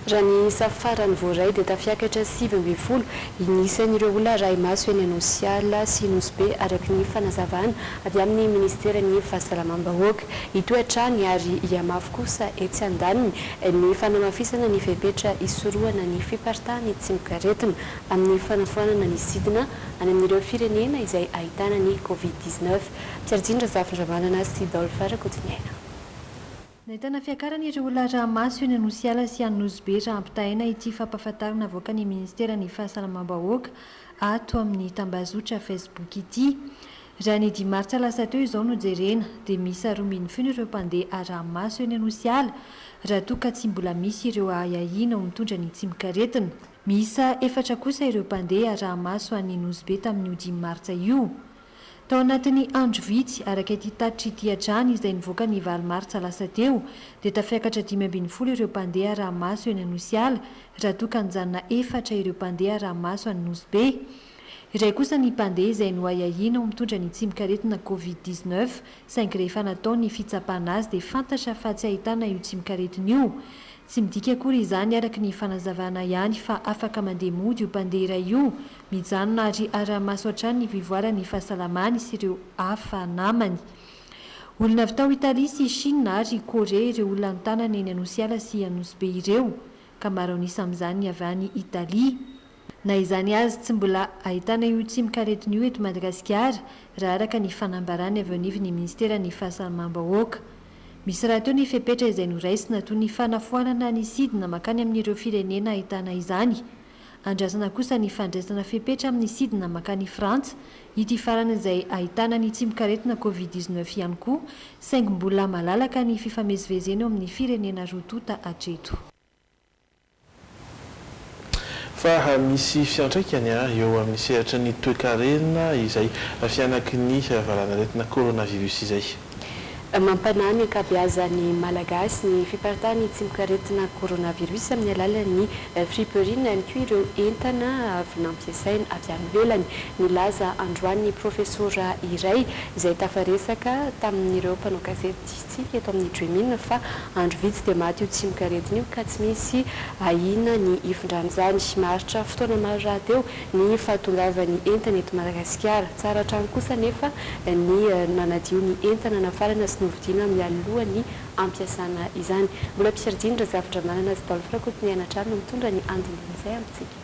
Raha ny isa farany voaray dia tafiakatra 720 inisan'ireo olona raimaso eny Anosiala sy Nosbe araka ny fanazavana avy amin'ny ministera ny fahasalamam-bahoaka. Itoetrany ary iamafy kosa etsy andaniny ny fanamafisana ny fepetra isorohana ny fipartany tsy mikaretina amin'ny fanafoanana ny sidina any amin'ireo firenena izay ahitana ny COVID-19. Piarjindra Zafindramanana sy Dolfa Rakotiniaina. Nahitana fiakarana ireo olona ramaso eny Anosiala sy Nosbe raha ampitahaina ity fampahafantarana avoaka ny ministera ny fahasalamam-bahoaka ato amin'ny tambazotra Facebook ity. Raha ny 10 martsa lasa teo izao no jerena dia misy 2,000 ireo mpandeha ramaso eny Anosiala raha toa ka tsy mbola misy ireo ahahina ho mitondra ny tsy mikaretina. Miisa 4 kosa ireo mpandeha ramaso any Nosbe tamin'io 10 martsa io. Tao anatin'ny andro vitsy araka ity tatitra ity hatrany izay nivoaka ny 9 martsa lasa teo dia tafiakatra 520 ireo mpandeha ramaso eny Anosiala raha toa ka nijanona 4 ireo mpandeha ramaso any Nosbe. Iray kosa ny mpandeha izay no ahahina ho mitondra ny tsy mikaretina COVID-19 saingy rehefa natao ny fitsapana azy dia fantatra fa tsy ahitana io tsy mikaretina io. Tsy midika akory izany araka ny fanazavana ihany fa afaka mandeha mody io mpandeha iray io, mijanona ary aramaso hatrany ny fivoarany fahasalamany sy ireo hafa namany. Olona avy tao Italia sy Chine ary Korea ireo olona nitanana eny Anosiala sy Nosbe ireo, ka maro anisa amin'izany avy any Italia. Na izany azy tsy mbola ahitana io tsy mikaretina io eto Madagasikara raha araka ny fanambarany avy anivon'ny ministera ny fahasalamam-bahoaka. Misy raha teo ny fepetra izay noraisina toy ny fanafoanana ny sidina makany amin'ireo firenena ahitana izany. Andrasana kosa ny fandraisana fepetra amin'ny sidina makany Frantsa, ity farana izay ahitana ny tsy mikaretina COVID-19 ihany koa, saingy mbola malalaka ny fifamezivezena eo amin'ny firenena rotota hatreto. Fa misy fiantraikany eo amin'ny sehatra ny toe-karena izay fianaky ny varanaretina coronavirus izay. Mampanany ankabeazan'ny malagasy ny fipartany tsy mikaretina coronavirus amin'ny alalan'ny friperina ihany koa ireo entana avy nampiasaina avy any ivelany. Nilaza androany profesora iray izay tafaresaka tamin'ireo mpanao gazety eto amin'ny Dremin fa andro vitsy dia maty io tsy mikaretina io ka tsy misy ahina ny ifindran'izany. Maritra fotoana maro raha teo ny fahatongavany entana eto Madagasikara. Tsara hatrany kosa nefa ny nanadio ny entana nafarana sy novidina amin'ny alohan'ny ampiasana izany. Mbola Piardindra Zafindramanana sy Dolfa Rakotiniaina trano mitondra ny andindinin'izay amintsika.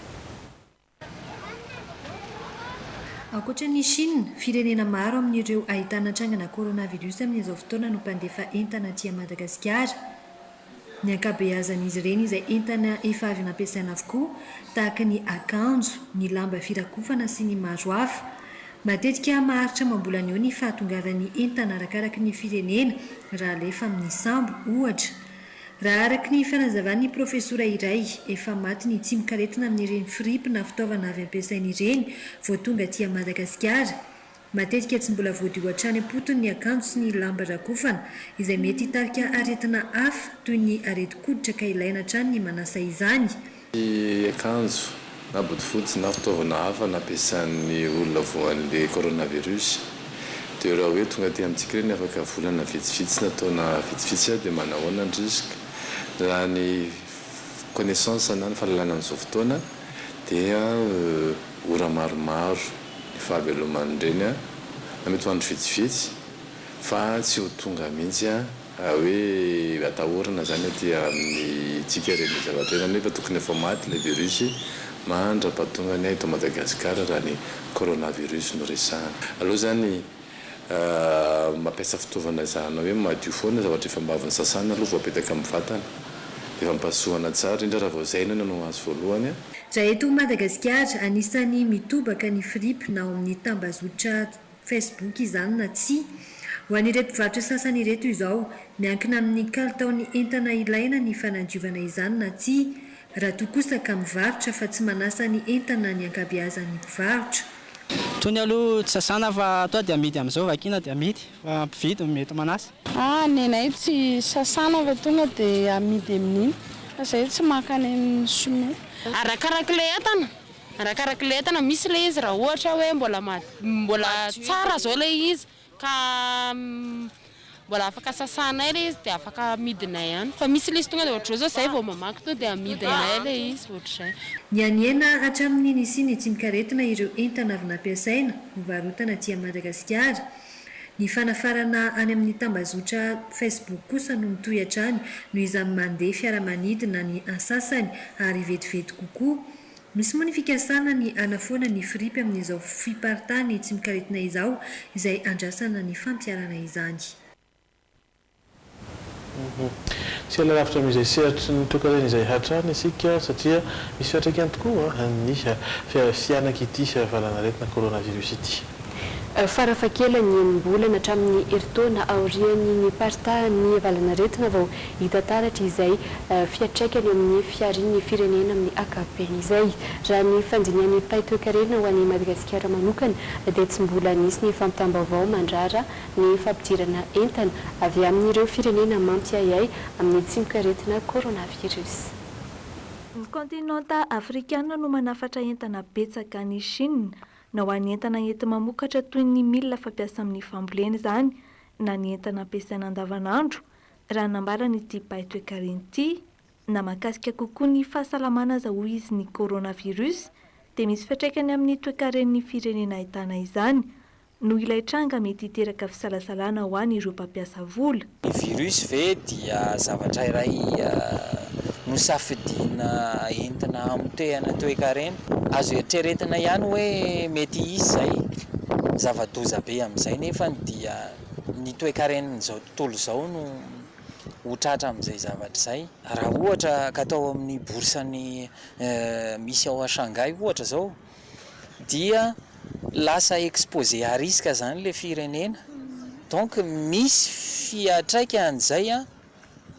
Ankoatra ny Chine, firenena maro amin'ireo ahitana trangana coronavirus amin'izao fotoana no mpandefa entana aty Madagasikara. Ny ankabeazan'izy ireny izay entana efa avy nampiasaina avokoa tahaka ny akanjo, ny lamba firakofana sy ny maro hafa. Matetika maharitra mambolana eo ny fahatongavan'ny entana arakaraka ny firenena raha alefa amin'ny sambo ohatra. raha araka ny fanazavan'ny profesora iray efa maty ny tsimikaretina amin'ireny firipina fitaovana avy ampiasain'ireny vao tonga aty Madagasikara. Matetika tsy mbola voadio hatrany am-potony ny akanjo sy ny lamba rakofana izay mety hitarika aretina hafa toy ny areti-koditra ka ilaina hatrany ny manasa izany. Akanjo na bodofotsy na fitaovana hafa nampiasan'ny olona voan'ilay coronavirus dia raha hoe tonga aty amintsika ireny afaka volana vitsivitsy nataona vitsivitsy dia manahoana ny risika. Raha ny connaissance na ny fahalalana amin'izao fotoana dia ora maromaro ny fahabeloman'ny ireny na mety ho andro vitsivitsy fa tsy ho tonga mihitsy hoe atahorana zany aty amin'ny tsika ireny zavatra ireny nefa tokony efa maty ilay virus mandra-patongany eto Madagasikara raha ny coronavirus no resahana. Aloha zany mampiasa fitaovana zahana hoe madio foana zavatra efa mbaviny sasana aloha vao apetaka amin'ny vatana dia efa mipasohana tsara indra raha vao zainana no azo voalohany. Raha eto Madagasikara anisany mitobaka ny firipina ao amin'ny tambazotra Facebook izany na tsy. Ho an'ireto mpivarotra sasany ireto izao miankina amin'ny kalitaon'ny entana ilaina ny fanadiovana izany na tsy. Raha toa kosa ka mivarotra fa tsy manasa ny entana ny ankabeazan'ny mpivarotra. Tony aloha tsy sasana fa atao dia amidy amin'izao vakina dia amidy fa mpividy mety manasa. Nenay tsy sasana fa tonga dia amidy amin'iny fa zay tsy makany amin'ny sinoa. Arakaraka le entana misy le izy raha ohatra hoe mbola tsara zao le izy ka mbola afaka sasana le izy dia afaka amidinay ihany fa misy le izy tonga dia ohatr' zao zay vao mamaky to dia amidinay le izy ohatr'izay. Ny anihena hatramin'iny isiny tsimikaretina ireo entana avy nampiasaina no varotana aty Madagasikara. Ny fanafarana any amin'ny tambazotra Facebook kosa no mitohy hatrany noho izany mandeha fiaramanidina ny ansasany ary vetivety kokoa. Misy moa ny fikasana ny anafoana ny firipy amin'izao fiparitany tsimikaretina izao izay andrasana ny fampiarana izany. Tsy alarafitra amin'izay sehatry ny tokan'izay izay hatrany isika satria misy fiatraikany tokoa ny fianaka ity valanaretina coronavirus ity. Farafakela ny mbolana hatramin'ny herintaona aorian'ny ny paritahan'ny valanaretina vao hita taratra izay fiatraikany amin'ny fiarin'ny firenena amin'ny ankapobeny izay. Raha ny fandinian'ny paitoekarena ho an'ny Madagasikara manokana dia tsy mbola nisy ny fampitam-baovao mandrara ny fampidirana entana avy amin'ireo firenena mampiayay amin'ny tsimikaretina coronavirus. Ny kontinanta afrikana no manafatra entana betsaka ny Chine na ho an'ny entana enti-mamokatra toy ny milina fampiasa amin'ny fambolena izany na ny entana ampiasaina andavanandro. Raha nambarana ity paitoekarena ity na mahakasika kokoa ny fahasalamana azahoa izy ny coronavirus dia misy fiatraikany amin'ny toe-karen'ny firenena ahitana izany no ilay tranga mety hiteraka fisalasalana ho an'ireo mpampiasa vola. Ny virus ve dia zavatra iray nosafidiana entina amitoehana toe-karena azo eritreretina ihany hoe mety izy zay zava-doza be amin'izay nefa dia ny toe-karenan'izao tontolo izao no hotratra amin'izay zavatra izay. Raha ohatra ka atao amin'ny borsany misy ao Shanghai ohatra zao dia lasa exposé à risque zany le firenena donc misy fiatraikan'izay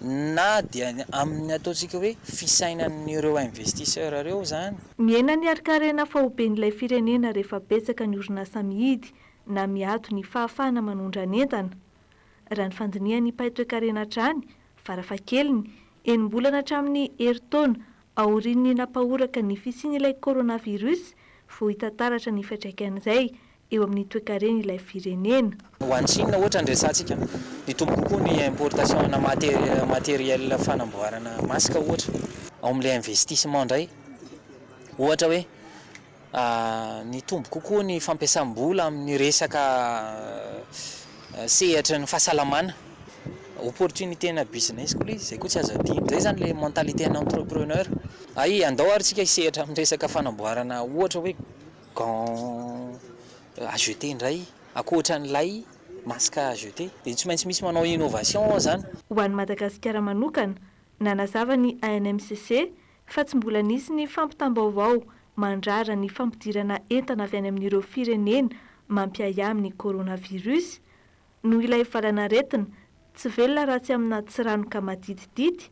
na dia amin'ny ataontsika hoe fisainan'ireo investisseur ireo zany. Miaina ny ari-karena fahoben'ilay firenena rehefa betsaka ny orinasa mihidy na miato ny fahafahana manondra ny entana. Raha ny fandinian'ny paitoekarena hatrany farafakeliny enim-bolana hatramin'ny herintaona aorian'ny napahoraka ny fisian'ilay coronavirus vao hita taratra ny fiatraikan'izay eo amin'ny toe-karena ilay firenena. Ho an'ny Chine ohatra ndresantsika ny tombo kokoa ny importation na matériel fanamboarana masika ohatra ao amin'ilay investissement indray ohatra hoe ny tombo kokoa ny fampiasam-bola amin'ny resaka sehatra ny fahasalamana opportunité na business koa izy zay koa tsy azo adino zay zany le mentalité ny entrepreneur andao ary tsika hisehatra amin'ny resaka fanamboarana ohatra hoe gant ajeté indray akoatran'ilay masika ajeté dia tsy maintsy misy manao innovation zany. Ho an'ny Madagasikara manokana nanazava ny ANMCC fa tsy mbola nisy ny fampitam-baovao mandrara ny fampidirana entana avy any amin'ireo firenena mampiaya amin'ny coronavirus no ilay valanaretina tsy velona raha tsy amina tsiranoka maditidity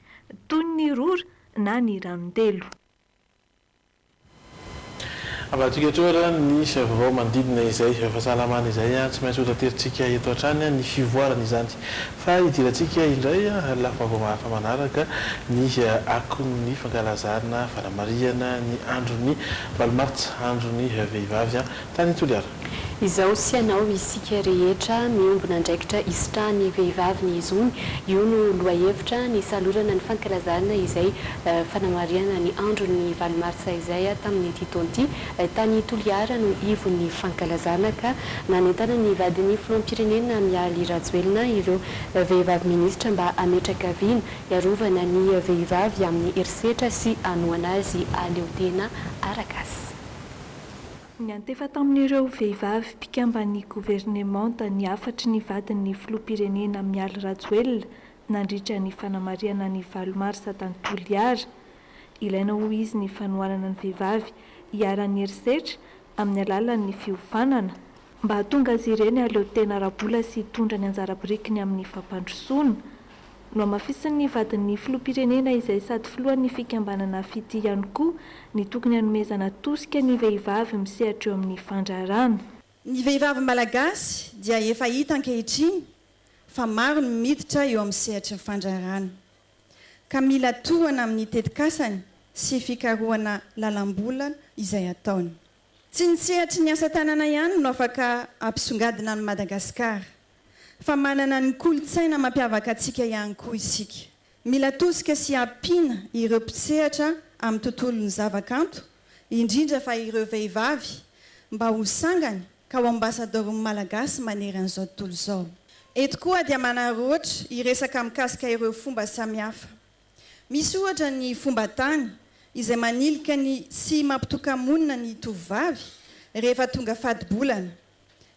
toy ny rora na ny ranondelo. Abatikatoara ny vao mandidina izay fahasalamana izay tsy maintsy otateritsika eto an-trany ny fivoarana izany fa idirantsika indray lafa vao mahafa manaraka ny akon'ny fankalazana fanamariana ny androny valomartsa androny vehivavy tany Toliara. Izao sy anao isika rehetra miombona ndraikitra isitrahany vehivavy ny izony io no lohahevitra ny salorana ny fankalazana izay fanamariana ny androny valomartsa izay tamin'ny titaonty tany Toliara no ivon'ny fankalazana ka nanentana ny vadin'ny filoham-pirenena Mialy Rajoelina ireo vehivavy minisitra mba ametraka viana iarovana ny vehivavy amin'ny herisetra sy anoana azy aleo tena arakasy. Ny antefa tamin'ireo vehivavy mpikambany gouvernemanta ny afatry ny vadin'ny filoham-pirenena Mialy Rajoelina nandritra ny fanamariana ny valomartsa tany Toliara. Ilaina ho izy ny fanohanana ny vehivavy hiara-ny herisetra amin'ny alalan'ny fiofanana mba hahatonga azy ireny aleo tena rabola sy hitondra ny anjara birikiny amin'ny fampandrosoana. No amafisin'ny vadin'ny filoham-pirenena izay sady filohan'ny fikambanana fity ihany koa ny tokony hanomezana tosika ny vehivavy misehatra eo amin'ny fandrarana. Ny vehivavy malagasy dia efa hita ankehitriny fa maro ny miditra eo amin'ny sehatra ny fandrarana ka mila tohana amin'ny tetikasany sy fikarohana lalam-bola izay ataony. Tsy nitsehatra ny asa tanana ihany no afaka ampisongadina ny Madagasikara fa manana ny kolotsaina mampiavaka antsika ihany koa isika. Mila tosika sy ampiana ireo mpisehatra amin'ny tontolon'ny zavakanto indrindra fa ireo vehivavy mba ho sangany ka ho ambasadoryn'ny malagasy maneran'izao tontolo izao. Eto koa dia manaroatra iresaka mikasika ireo fomba samihafa. Misy ohatra ny fomba tany izay manilika ny sy mampitoka-monina ny tovovavy rehefa tonga fady-bolana.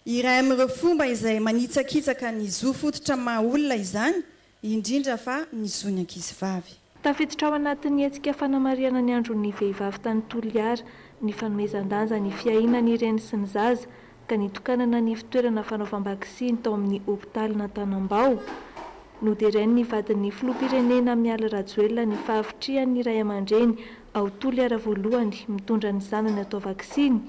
Iray amin'ireo fomba izay manitsakitsaka ny zo fototra maha-olona izany indrindra fa ny zony ankizivavy. Tafiditra ao anatin'ny hetsika fanamariana ny andron'ny vehivavy tany Toliara ny fanomezan-danja ny fiainany ireny sy ny zaza ka nitokanana ny fitoerana fanaovam-bakisiny tao amin'ny hopitaly n'Antanambao. Noderain'ny vadin'ny filoham-pirenena Mialy Rajoelina ny fahavitrihan'ny ray aman-dreny ao Toliara voalohany mitondra ny zanany atao vakisiny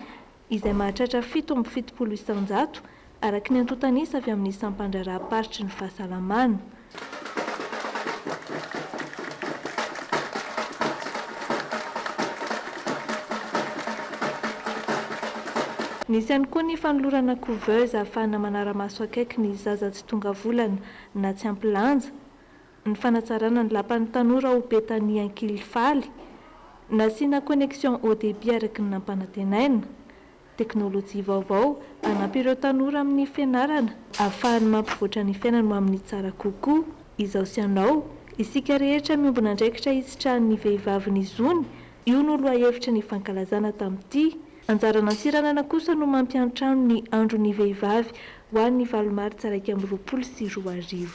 izay mahatratra 770 isan-jato araka ny antotanisa avy amin'ny sampandraraha-paritry ny fahasalamana. Nisy ihany koa ny fanolorana couveuse ahafahana manara-maso akaiky ny zaza tsy tonga volana na tsy ampilanja, ny fanatsarana ny lapan'ny tanora ho betany ankilifaly, nasiana connexion au débit araky ny nampanantenaina, teknôlôjia vaovao anampy ireo tanora amin'ny fianarana ahafahany mampivoatra ny fiainana amin'ny tsara kokoa. Izao sy anao isika rehetra miombona ndraikitra isitrahan'ny vehivavy ny zony io no lohahevitra ny fankalazana tamin'ity. Anjara nantsiranana kosa no mampiantrano ny andron'ny vehivavy ho an'ny valomartsa 2020 sy 2020.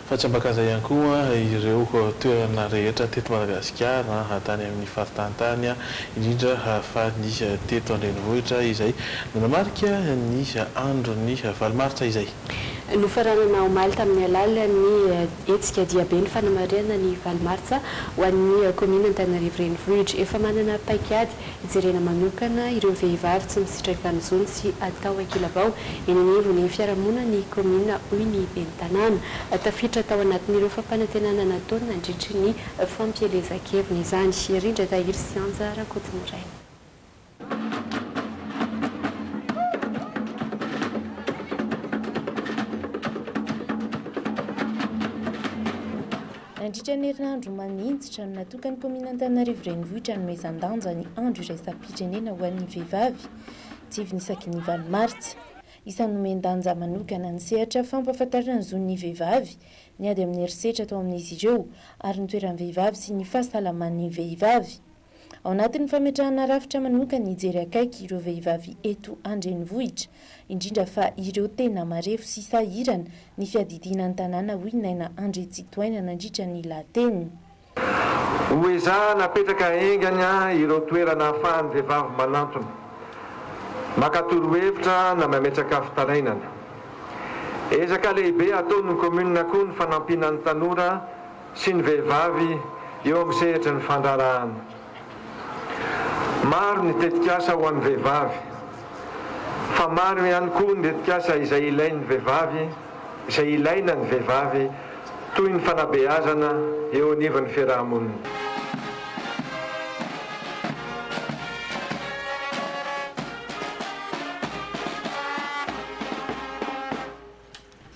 Fahatsambakaza ihany koa ireo toerana rehetra teto Madagasikara tany amin'ny faritany indrindra fa ny teto an-drenivohitra izay nanamarika ny andron'ny valomartsa izay. Nofaranana omaly tamin'ny alalan'ny hetsika diabe ny fanamariana ny valomartsa ho an'ny komina Antananarivo renivohitra efa manana paikady hijerena manokana ireo vehivavy tsy misitraka ny zony sy atao ankilavao eny anivon'ny fiarahamonina ny komina hoy ny ben'ny tanàna. Tafiditra tao anatin'ireo fampanantenana nataony nandritry ny fampielezan-keviny izany. Rindra Tahiry Sianja Rakotomoraina. Nandritra ny herinandro manintsitra no natokany komina Antananarivo renivohitra hanomezan-danja ny andro iraisam-pirenena ho an'ny vehivavy tsivy nisaky ny valomartsa. Isany nomen-danja manokana ny sehatra fampahafantarana ny zon'ny vehivavy ny ady amin'ny herisetra atao amin'izy ireo ary ny toeran'ny vehivavy sy ny fahasalaman'ny vehivavy. Ao anatin'ny fametrahana rafitra manokana hijery akaiky ireo vehivavy eto an-drenivohitra indrindra fa ireo tena marefo sy sahirana ny fiadidiana ny tanàna hoy Naina Andre Tsitoaina nandritra ny lahateny. Hoeza napetraka engany ireo toerana ahafahan'ny vehivavy manantona makatoro hevitra na mametraka fitarainana. ezaka lehibe ataony komuna koa ny fanampinan'ny tanora sy ny vehivavy eo amin'ny sehitry ny fandrarahana maro ny tetikasa ho an'ny vehivavy fa maro ihany koa ny tetikasa izay ilain'ny vehivavy izay ilaina ny vehivavy toy ny fanabeazana eo anivon'ny fiarahamonina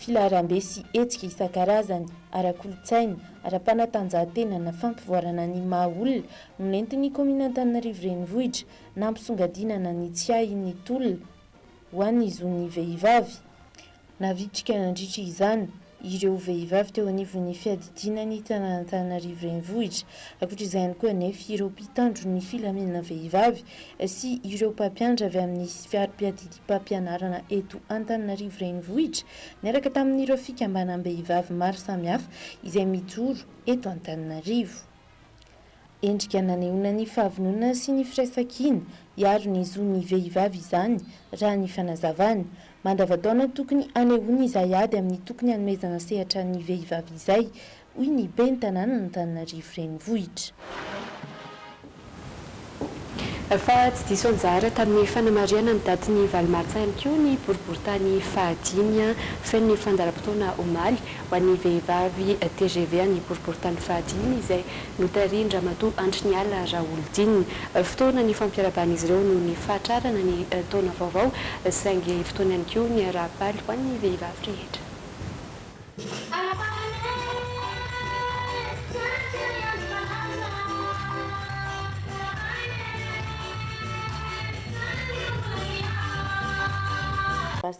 filarambe sy hetsika isan-karazany ara-kolotsaina ara-panatanjahantena na fampivoarana ny maha olona no nentin'ny kominantananarivo renivohitra nampisongadinana ny tsiahy ny tolona ho an'ny zon'ny vehivavy navitrika nandritra izany ireo vehivavy teo anivon'ny fiadidinany tanànantananarivo renivohitra ankoatr'izay ihany koa anefa ireo mpitandro ny filaminana vehivavy sy ireo mpampianatra avy amin'ny fiarim-piadidim-pampianarana eto Antananarivo renivohitra niaraka tamin'ireo fikambanam-behivavy maro samihafa izay mijoro eto Antananarivo. Endrika nanehoana ny fahavonona sy ny firaisan-kina hiaro ny zon'ny vehivavy izany raha ny fanazavany mandavataona tokony anehoany izay ady amin'ny tokony hanomezana sehatra ny vehivavy izay hoy ny ben'ny tanàna Antananarivo renivohitra. Fa tsy diso anjara tamin'ny fanamariana ny datin'ny valomartsa ihany koa ny boriboritany fahadimy fen'ny fandaram-potoana omaly ho an'ny vehivavy TGV ny boriboritany fahadimy izay notarindra matoa andry ny ala Raolodinina fotoana ny fampiaraban'izy ireo no ny fahatrarana ny taona vaovao saingy fotoana ihany koa ny arapaly ho an'ny vehivavy rehetra.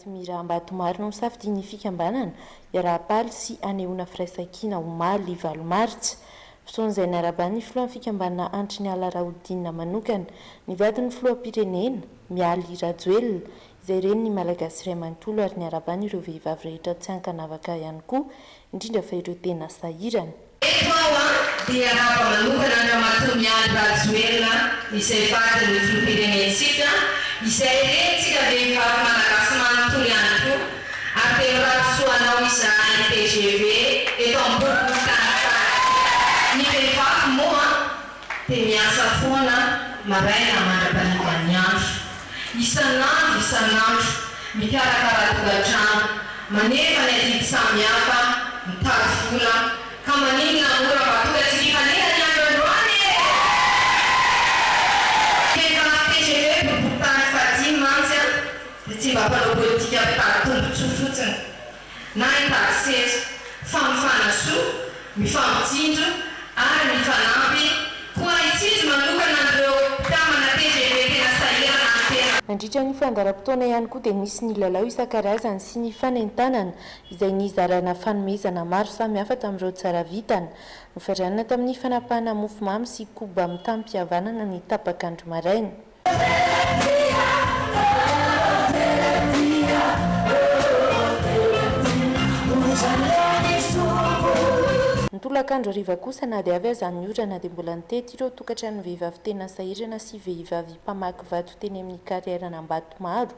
Mira Mbatomary no misafidian'ny fikambanana iarapaly sy anehoana firaisan-kina omaly valomartsa fotoan'izay niaraban'ny filohan'ny fikambanana andry ny ala Raolodinina manokana ny vadin'ny filoham-pirenena Mialy Rajoelina izay reny ny malagasy iray manontolo ary niarabany ireo vehivavy rehetra tsy ankanavaka ihany koa indrindra fa ireo tena sahirana. Eto ao dia araba manokana ny amato Mialy Rajoelina izay vadin'ny filoham-pirenentsika izay rentsika vehivavy malagasy manontolo ihany koa ary tena rahasoanao izany TGV eto amboriboritany ny vehivavy moa dia miasa foana maraina mandrapanivany andro isan'andro mikarakara tokantrano manefa ny adidy samihafa mitady vola ka maninona mora mba tonga tsy mifanena ny andro androany TGV boriboritany fahadimy mantsy dia tsy mba mpanao politika mitady tombotsoa fotsiny na hitady seza fa mifanasoa mifampitsindro ary mifanampy koa itsindro manokana andreo mpamana TGV tena sahirana ny tena. Nandritra ny fandaram-potoana ihany koa dia nisy ny lalao isan-karazany sy ny fanentanana izay nizarana fanomezana maro samihafa tamin'ireo tsara vitana nofaranana tamin'ny fanapahana mofomamy sy koba amin'ny tampim-pihavanana ny tapakandro maraina. Nitolakandro hariva kosa na dia avy aza ny orana dia mbola nitety ireo tokantrano vehivavy tena sahirana sy vehivavy mpamaky vato teny amin'ny karierana Mbatomaro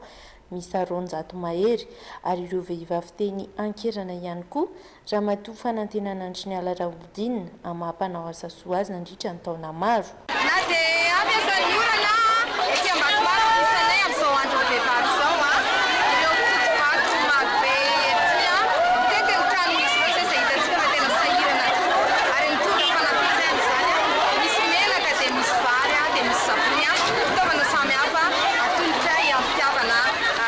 misy 900 mahery ary ireo vehivavy teny ankerana ihany koa raha matoa fanantenana andry ny ala Raolodinina amin'ny mampanao asa soa azy nandritra ny taona maro. Na dia avy aza ny orana ety Mbatomaro isanay amin'izao andro vehivavy izao ireo fotovato marobe ety mitety ny trano misy loatra izay hitantsika fa tena sahirana ary mitondra fanampinana izany misy menaka dia misy vary dia misy savony fitaovana samihafa atolotra hiampitiavana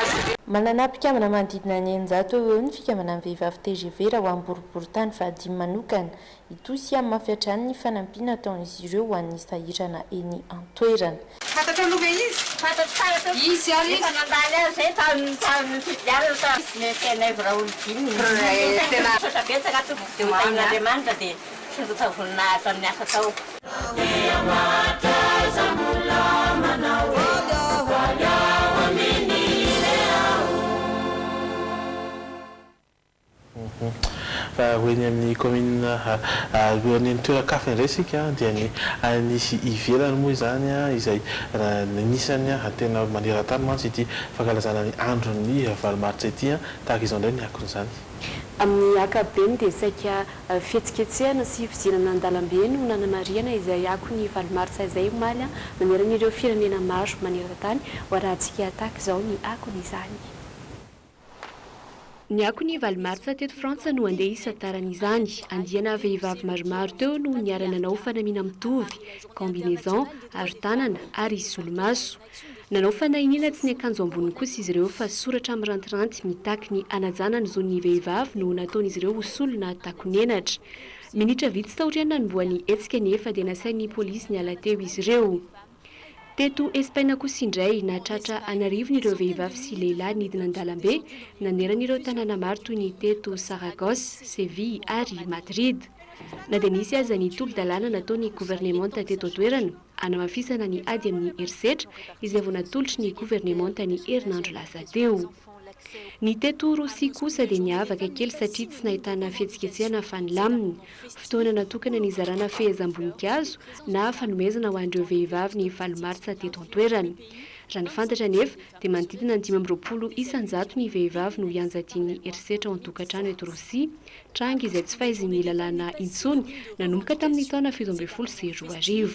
azy. Manana mpikamana manodidina ny 900 eo ny fikambanan'ny vehivavy TGV raha ho an'ny boriboritany fahadimy manokana itosy amin'ny mafiatrany ny fanampiana ataon'izy ireo ho an'ny sahirana eny an-toerana. Fantatra aloha izy? Fantatra izy ary mandany azy tamin'ny fidiarana tamin'ny fiainay Raolodinina tena sotra betsaka dia tamin'Andriamanitra dia tsotsotra voninahitra amin'ny asa tao. hoeny amin'ny commune ny toeran-kafa indray sika dia nisy ivelany moa zany izay nisany tena maneran-tany mantsy ity fankalazana ny andron'ny valomaritra ity tahaka izao indray ny akon'izany. Amin'ny akabeny dia saika fihetsiketsehana sy fizinana an-dalambe no nanamariana izay akon'ny valomaritra izay omaly maneran'ireo firenena maro maneran-tany ho arahantsika tahaka izao ny akon'izany. Ny akon'ny valomaritra teto Frantsa no andeha isantaran'izany. Andiana vehivavy maromaro teo no niara-nanao fanamiana mitovy, combinaison, aro-tanana ary solomaso. Nanao fanahiniana tsy ny akanjo ambony kosa izy ireo fa soratra mirantiranty mitaky ny anajana ny zon'ny vehivavy no nataon'izy ireo ho solona takonenatra. Minitra vitsy taoriana ny mboany hetsika nefa dia nasain'ny polisy ny ala teo izy ireo. Teto Espaina kosa indray natratra anarivon'ireo vehivavy sy lehilahy nidina an-dalambe naneran'ireo tanàna maro toy ny teto Saragosse, Séville ary Madrid. Na dia nisy aza ny tolo-dalàna nataon'ny gouvernemanta teto toerana anamafisana ny ady amin'ny herisetra izay vao natolotry ny gouvernemanta ny herinandro lasa teo. Ny teto Rosia kosa dia niavaka kely satria tsy nahitana fihetsiketsehana fanilaminy. Fotoana natokana ny zarana fehezam-boninkazo na fanomezana ho an'ireo vehivavy ny valomaritra teto an-toerana. Raha ny fantatra nefa dia manodidina ny 520 isan-jato ny vehivavy no ianjatian'ny herisetra ao an-tokantrano eto Rosia, tranga izay tsy faizin'ny lalàna intsony nanomboka tamin'ny taona 2012.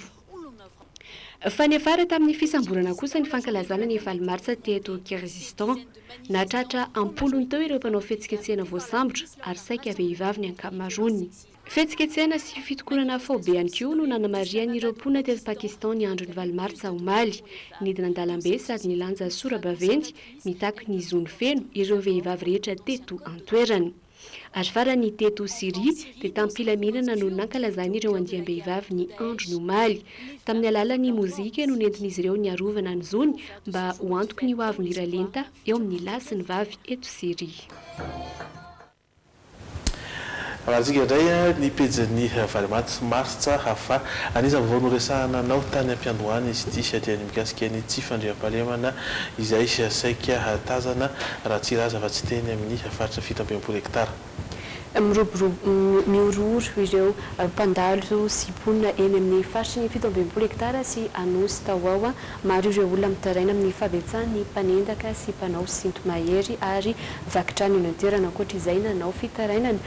Fanefara tamin'ny fisamborana kosa ny fankalazana ny valomaritra teto Kyrgyzstan. Natratra ampolony teo ireo mpanao fihetsiketsehana voasambotra ary saika vehivavy ny ankamaroany. Fihetsiketsehana sy fitokonana faobe ihany koa no nanamarian'ireo mponina teto Pakistan ny andron'ny valomaritra omaly. Nidina an-dalambe sady nilanja sora-baventy mitaky ny zony feno ireo vehivavy rehetra teto an-toerana. Ary farany teto Syria dia tampilamenana no nankalazan'ireo andiam-behivavy ny andro ny omaly. Tamin'ny alalan'ny mozika no nentin'izy ireo ny arovana ny zony mba ho antoky ny hoavy ny ralenta eo amin'ny lahy sy ny vavy eto Syria. Arantsika indray ny pejin'ny valomaritra hafa anisany vao noresahana nao tany am-piandohana izy ity satria ny mikasika ny tsy fandriam-pahalemana izay saika tazana raha tsy raza fa tsy teny amin'ny faritra 720 hektara. Miororo ireo mpandalo sy mponina eny amin'ny faritra ny 720 hektara sy anosy taoawa. Maro ireo olona mitaraina amin'ny fabetsahany mpanendaka sy mpanao sinto mahery ary vakitrano eny an-toerana ankoatra izay nanao fitarainana.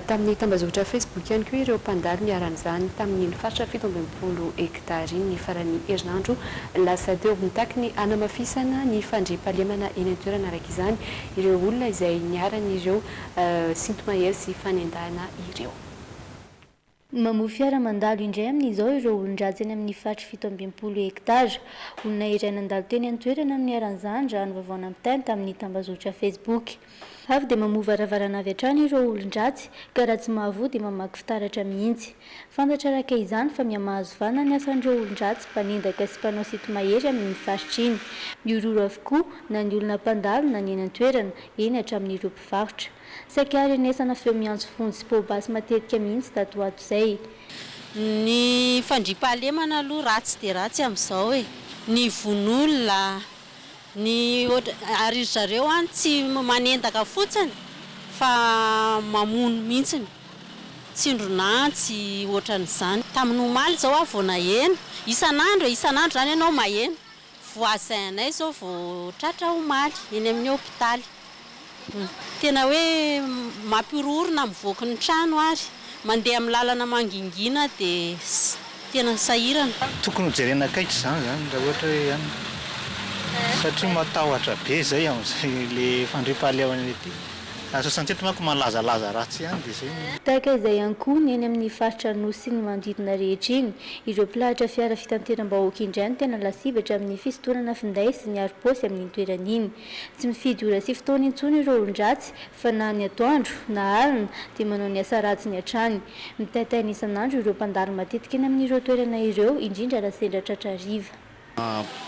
Tamin'ny tambazotra Facebook ihany koa ireo mpandalo niaran'izany tamin'ny faritra 720 hektara iny ny farany herinandro lasa teo mitaky ny anamafisana ny fandriam-pahalemana eny an-toerana araka izany ireo olona izay niaran'ireo sinto mahery sy fanendahana ireo. Mamoa fiara mandalo indray amin'izao ireo olon-dratsy eny amin'ny faritra 720 hektara. Olona iray nandalo teny an-toerana amin'ny aran'izany raha ny vaovao nampitainy tamin'ny tambazotra Facebook. Avy dia mamoa varavarana avy hatrany ireo olon-dratsy ka raha tsy mahavoa dia mamaky fitaratra mihitsy. Fantatra araka izany fa miamahazo vana ny asan'ireo olon-dratsy mpanendaka sy mpanao sinto mahery amin'ny faritra iny. Miororo avokoa na ny olona mpandalo na ny eny an-toerana eny hatramin'ireo mpivarotra. Saika ary anesana feo miantso fonjy sy pobasy matetika mihitsy tato ato izay. Ny fandriam-pahalemana aloha ratsy dia ratsy amin'izao e. Ny von'olona ny ary zareo any tsy manendaka fotsiny fa mamono mihitsiny. Tsindronantsy ohatran'izany. Tamin'ny omaly izao aho vao nahena. Isan'andro zany ianao mahena. Voazainay izao vao tratra omaly eny amin'ny hôpitaly. Tena hoe mampiororona mivoaka ny trano ary mandeha amin'ny lalana mangingina dia tena sahirana. Tokony jerena akaiky izany raha ohatra hoe ihany satria matahotra be izay amin'izay le fandriam-pahalemana ety. Sasany manko malazalaza ratsy ihany dia izay. Tahaka izay ihany koa ny eny amin'ny faritra Anosy sy ny manodidina rehetra iny, ireo mpilalatra fiara fitateram-bahoaka indray no tena lasivatra amin'ny fisintonana finday sy ny arom-paosy amin'ny toerana iny. Tsy mifidy ora sy fotoana intsony ireo olon-dratsy fa na ny atoandro na alina dia manao ny asa ratsy ny hatrany. Mitaitaina isan'andro ireo mpandalo matetika eny amin'ireo toerana ireo indrindra raha sendra tratrariva.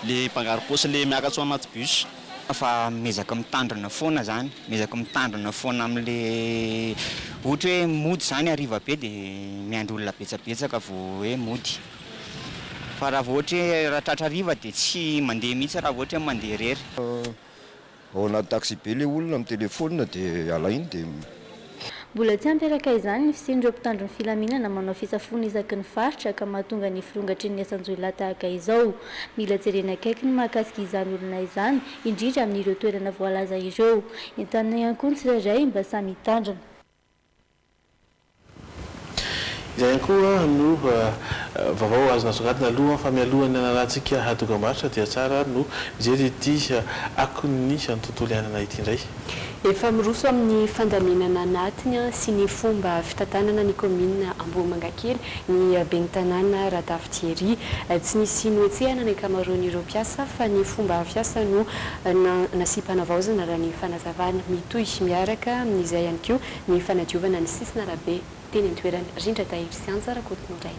Le mpangaro-paosy le miakatso anaty bus fa mezaka mitandrina foana zany, mezaka mitandrina foana amin'le ohatra hoe mody zany hariva be dia miandry olona betsabetsaka vao hoe mody. Fa raha vao ohatra hoe raha tratrariva dia tsy mandeha mihitsy raha ohatra hoe mandeha rery. Ao anaty taxi be le olona amin'ny telefônina dia alainy dia Mbola tsy ampiaraka izany ny fisian'ireo mpitandro ny filaminana manao fisafona isaky ny faritra ka mahatonga ny firongatry ny asanjohila tahaka izao. Mila jerena akaiky ny mahakasika izany olona izany indrindra amin'ireo toerana voalaza ireo. Entanina ihany koa ny tsirairay mba samy hitandrina. Izay koa no vaovao azo nasongadina aloha fa mialohany anarahantsika hadokam-barotra dia tsara no mijery ity akon'ny ny tontolo iainana ity indray. Efa miroso amin'ny fandaminana anatiny sy ny fomba fitantanana ny commune Ambohimangakely ny ben'ny tanàna Radafy Thierry tsy nisy noetsehana ny ankamaroan'ireo mpiasa fa ny fomba fiasa no nasipanavaozana raha ny fanazavana mitohy miaraka amin'izay ihany koa ny fanadiovana ny sisina arabe teny an-toerana Rindra Tahiry Sianja Rakotonoray.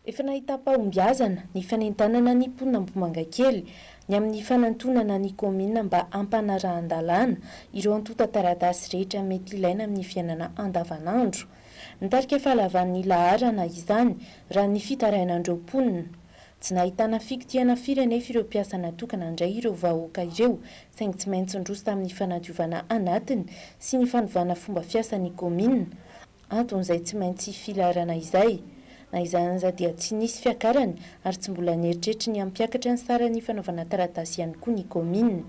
Efa nahita pahombiazana ny fanentanana ny mponina Ambohimangakely ny amin'ny fanantonana ny commune mba ampanarahan-dalàna ireo antota taratasy rehetra mety ilaina amin'ny fiainana andavanandro. Nitarika fahalavan'ny laharana izany raha ny fitarainan'ireo mponina. Tsy nahitana fikitiana firy anefa ireo mpiasa natokana indray ireo vahoaka ireo saingy tsy maintsy ndroso tamin'ny fanadiovana anatiny sy ny fanovana fomba fiasan'ny commune. Anton'izay tsy maintsy filarana izay. Na izany dia tsy nisy fiakarany ary tsy mbola nieritreritra ny ampiakatra ny sarany fanaovana taratasy ihany koa ny commune.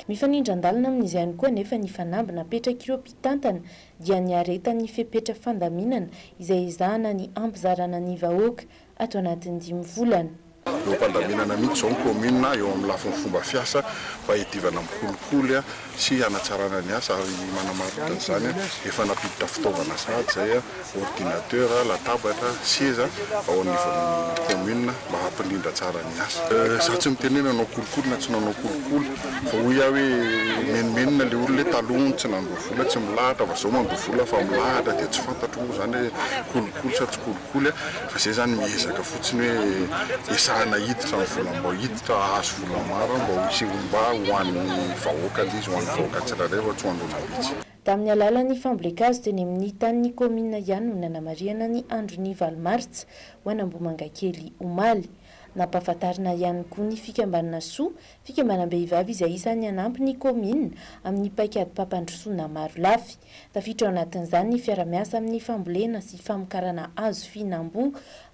Mifanindran-dalana amin'izay ihany koa nefa ny fanamby napetraka ireo mpitantana dia niaretan'ny fepetra fandaminana izay izahana ny ampizarana ny vahoaka ato anatin'ny 5 volana. Eo ampandaminana mihitsy zao ny commune eo amin'ny lafiny fomba fiasa mba hiadivana mikolikoly sy hanatsarana ny asa ary manamarika izany efa napiditra fitaovana sady zay ordinateur, latabatra, seza ao anivon'ny commune mba hampindindra tsara ny asa. Za tsy mitenena nanao kolikoly na tsy nanao kolikoly fa hoy aho hoe menimenina le olona taloha tsy nandoha vola tsy milahatra fa zao mandoha vola fa milahatra dia tsy fantatro zany hoe kolikoly sa tsy kolikoly fa zay zany miezaka fotsiny hoe esahana hiditra ny vola mba hiditra ahazo vola maro mba hisy mba ho an'ny vahoaka izy ho an'ny vahoaka tsirairay fa tsy ho andona bitsy. Tamin'ny alalan'ny fambolekazo teny amin'ny tanin'ny commune ihany no nanamariana ny andron'ny valomartsa ho an'ny Ambohimangakely omaly. Nampahafantarina ihany koa ny fikambanana soa fikambanam-behivavy izay isan'ny anampy ny commune amin'ny paikady mpampandrosoana maro lafy. Tafiditra ao anatin'izany ny fiara-miasa amin'ny fambolena sy famokarana hazo fihinam-boa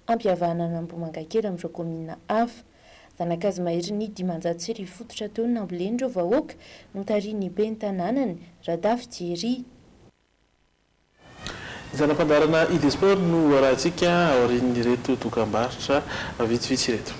ampihavana ny Ambohimangakely amin'ireo commune hafa. Zanak'azy mahery ny 500 fototra teo ny ambolen'ireo vahoaka no tarihin'ny ben'ny tanànany Radafy Thierry. Zanam-pandarana ID Sport no arahantsika aorian'ireto dokam-barotra vitsivitsy ireto.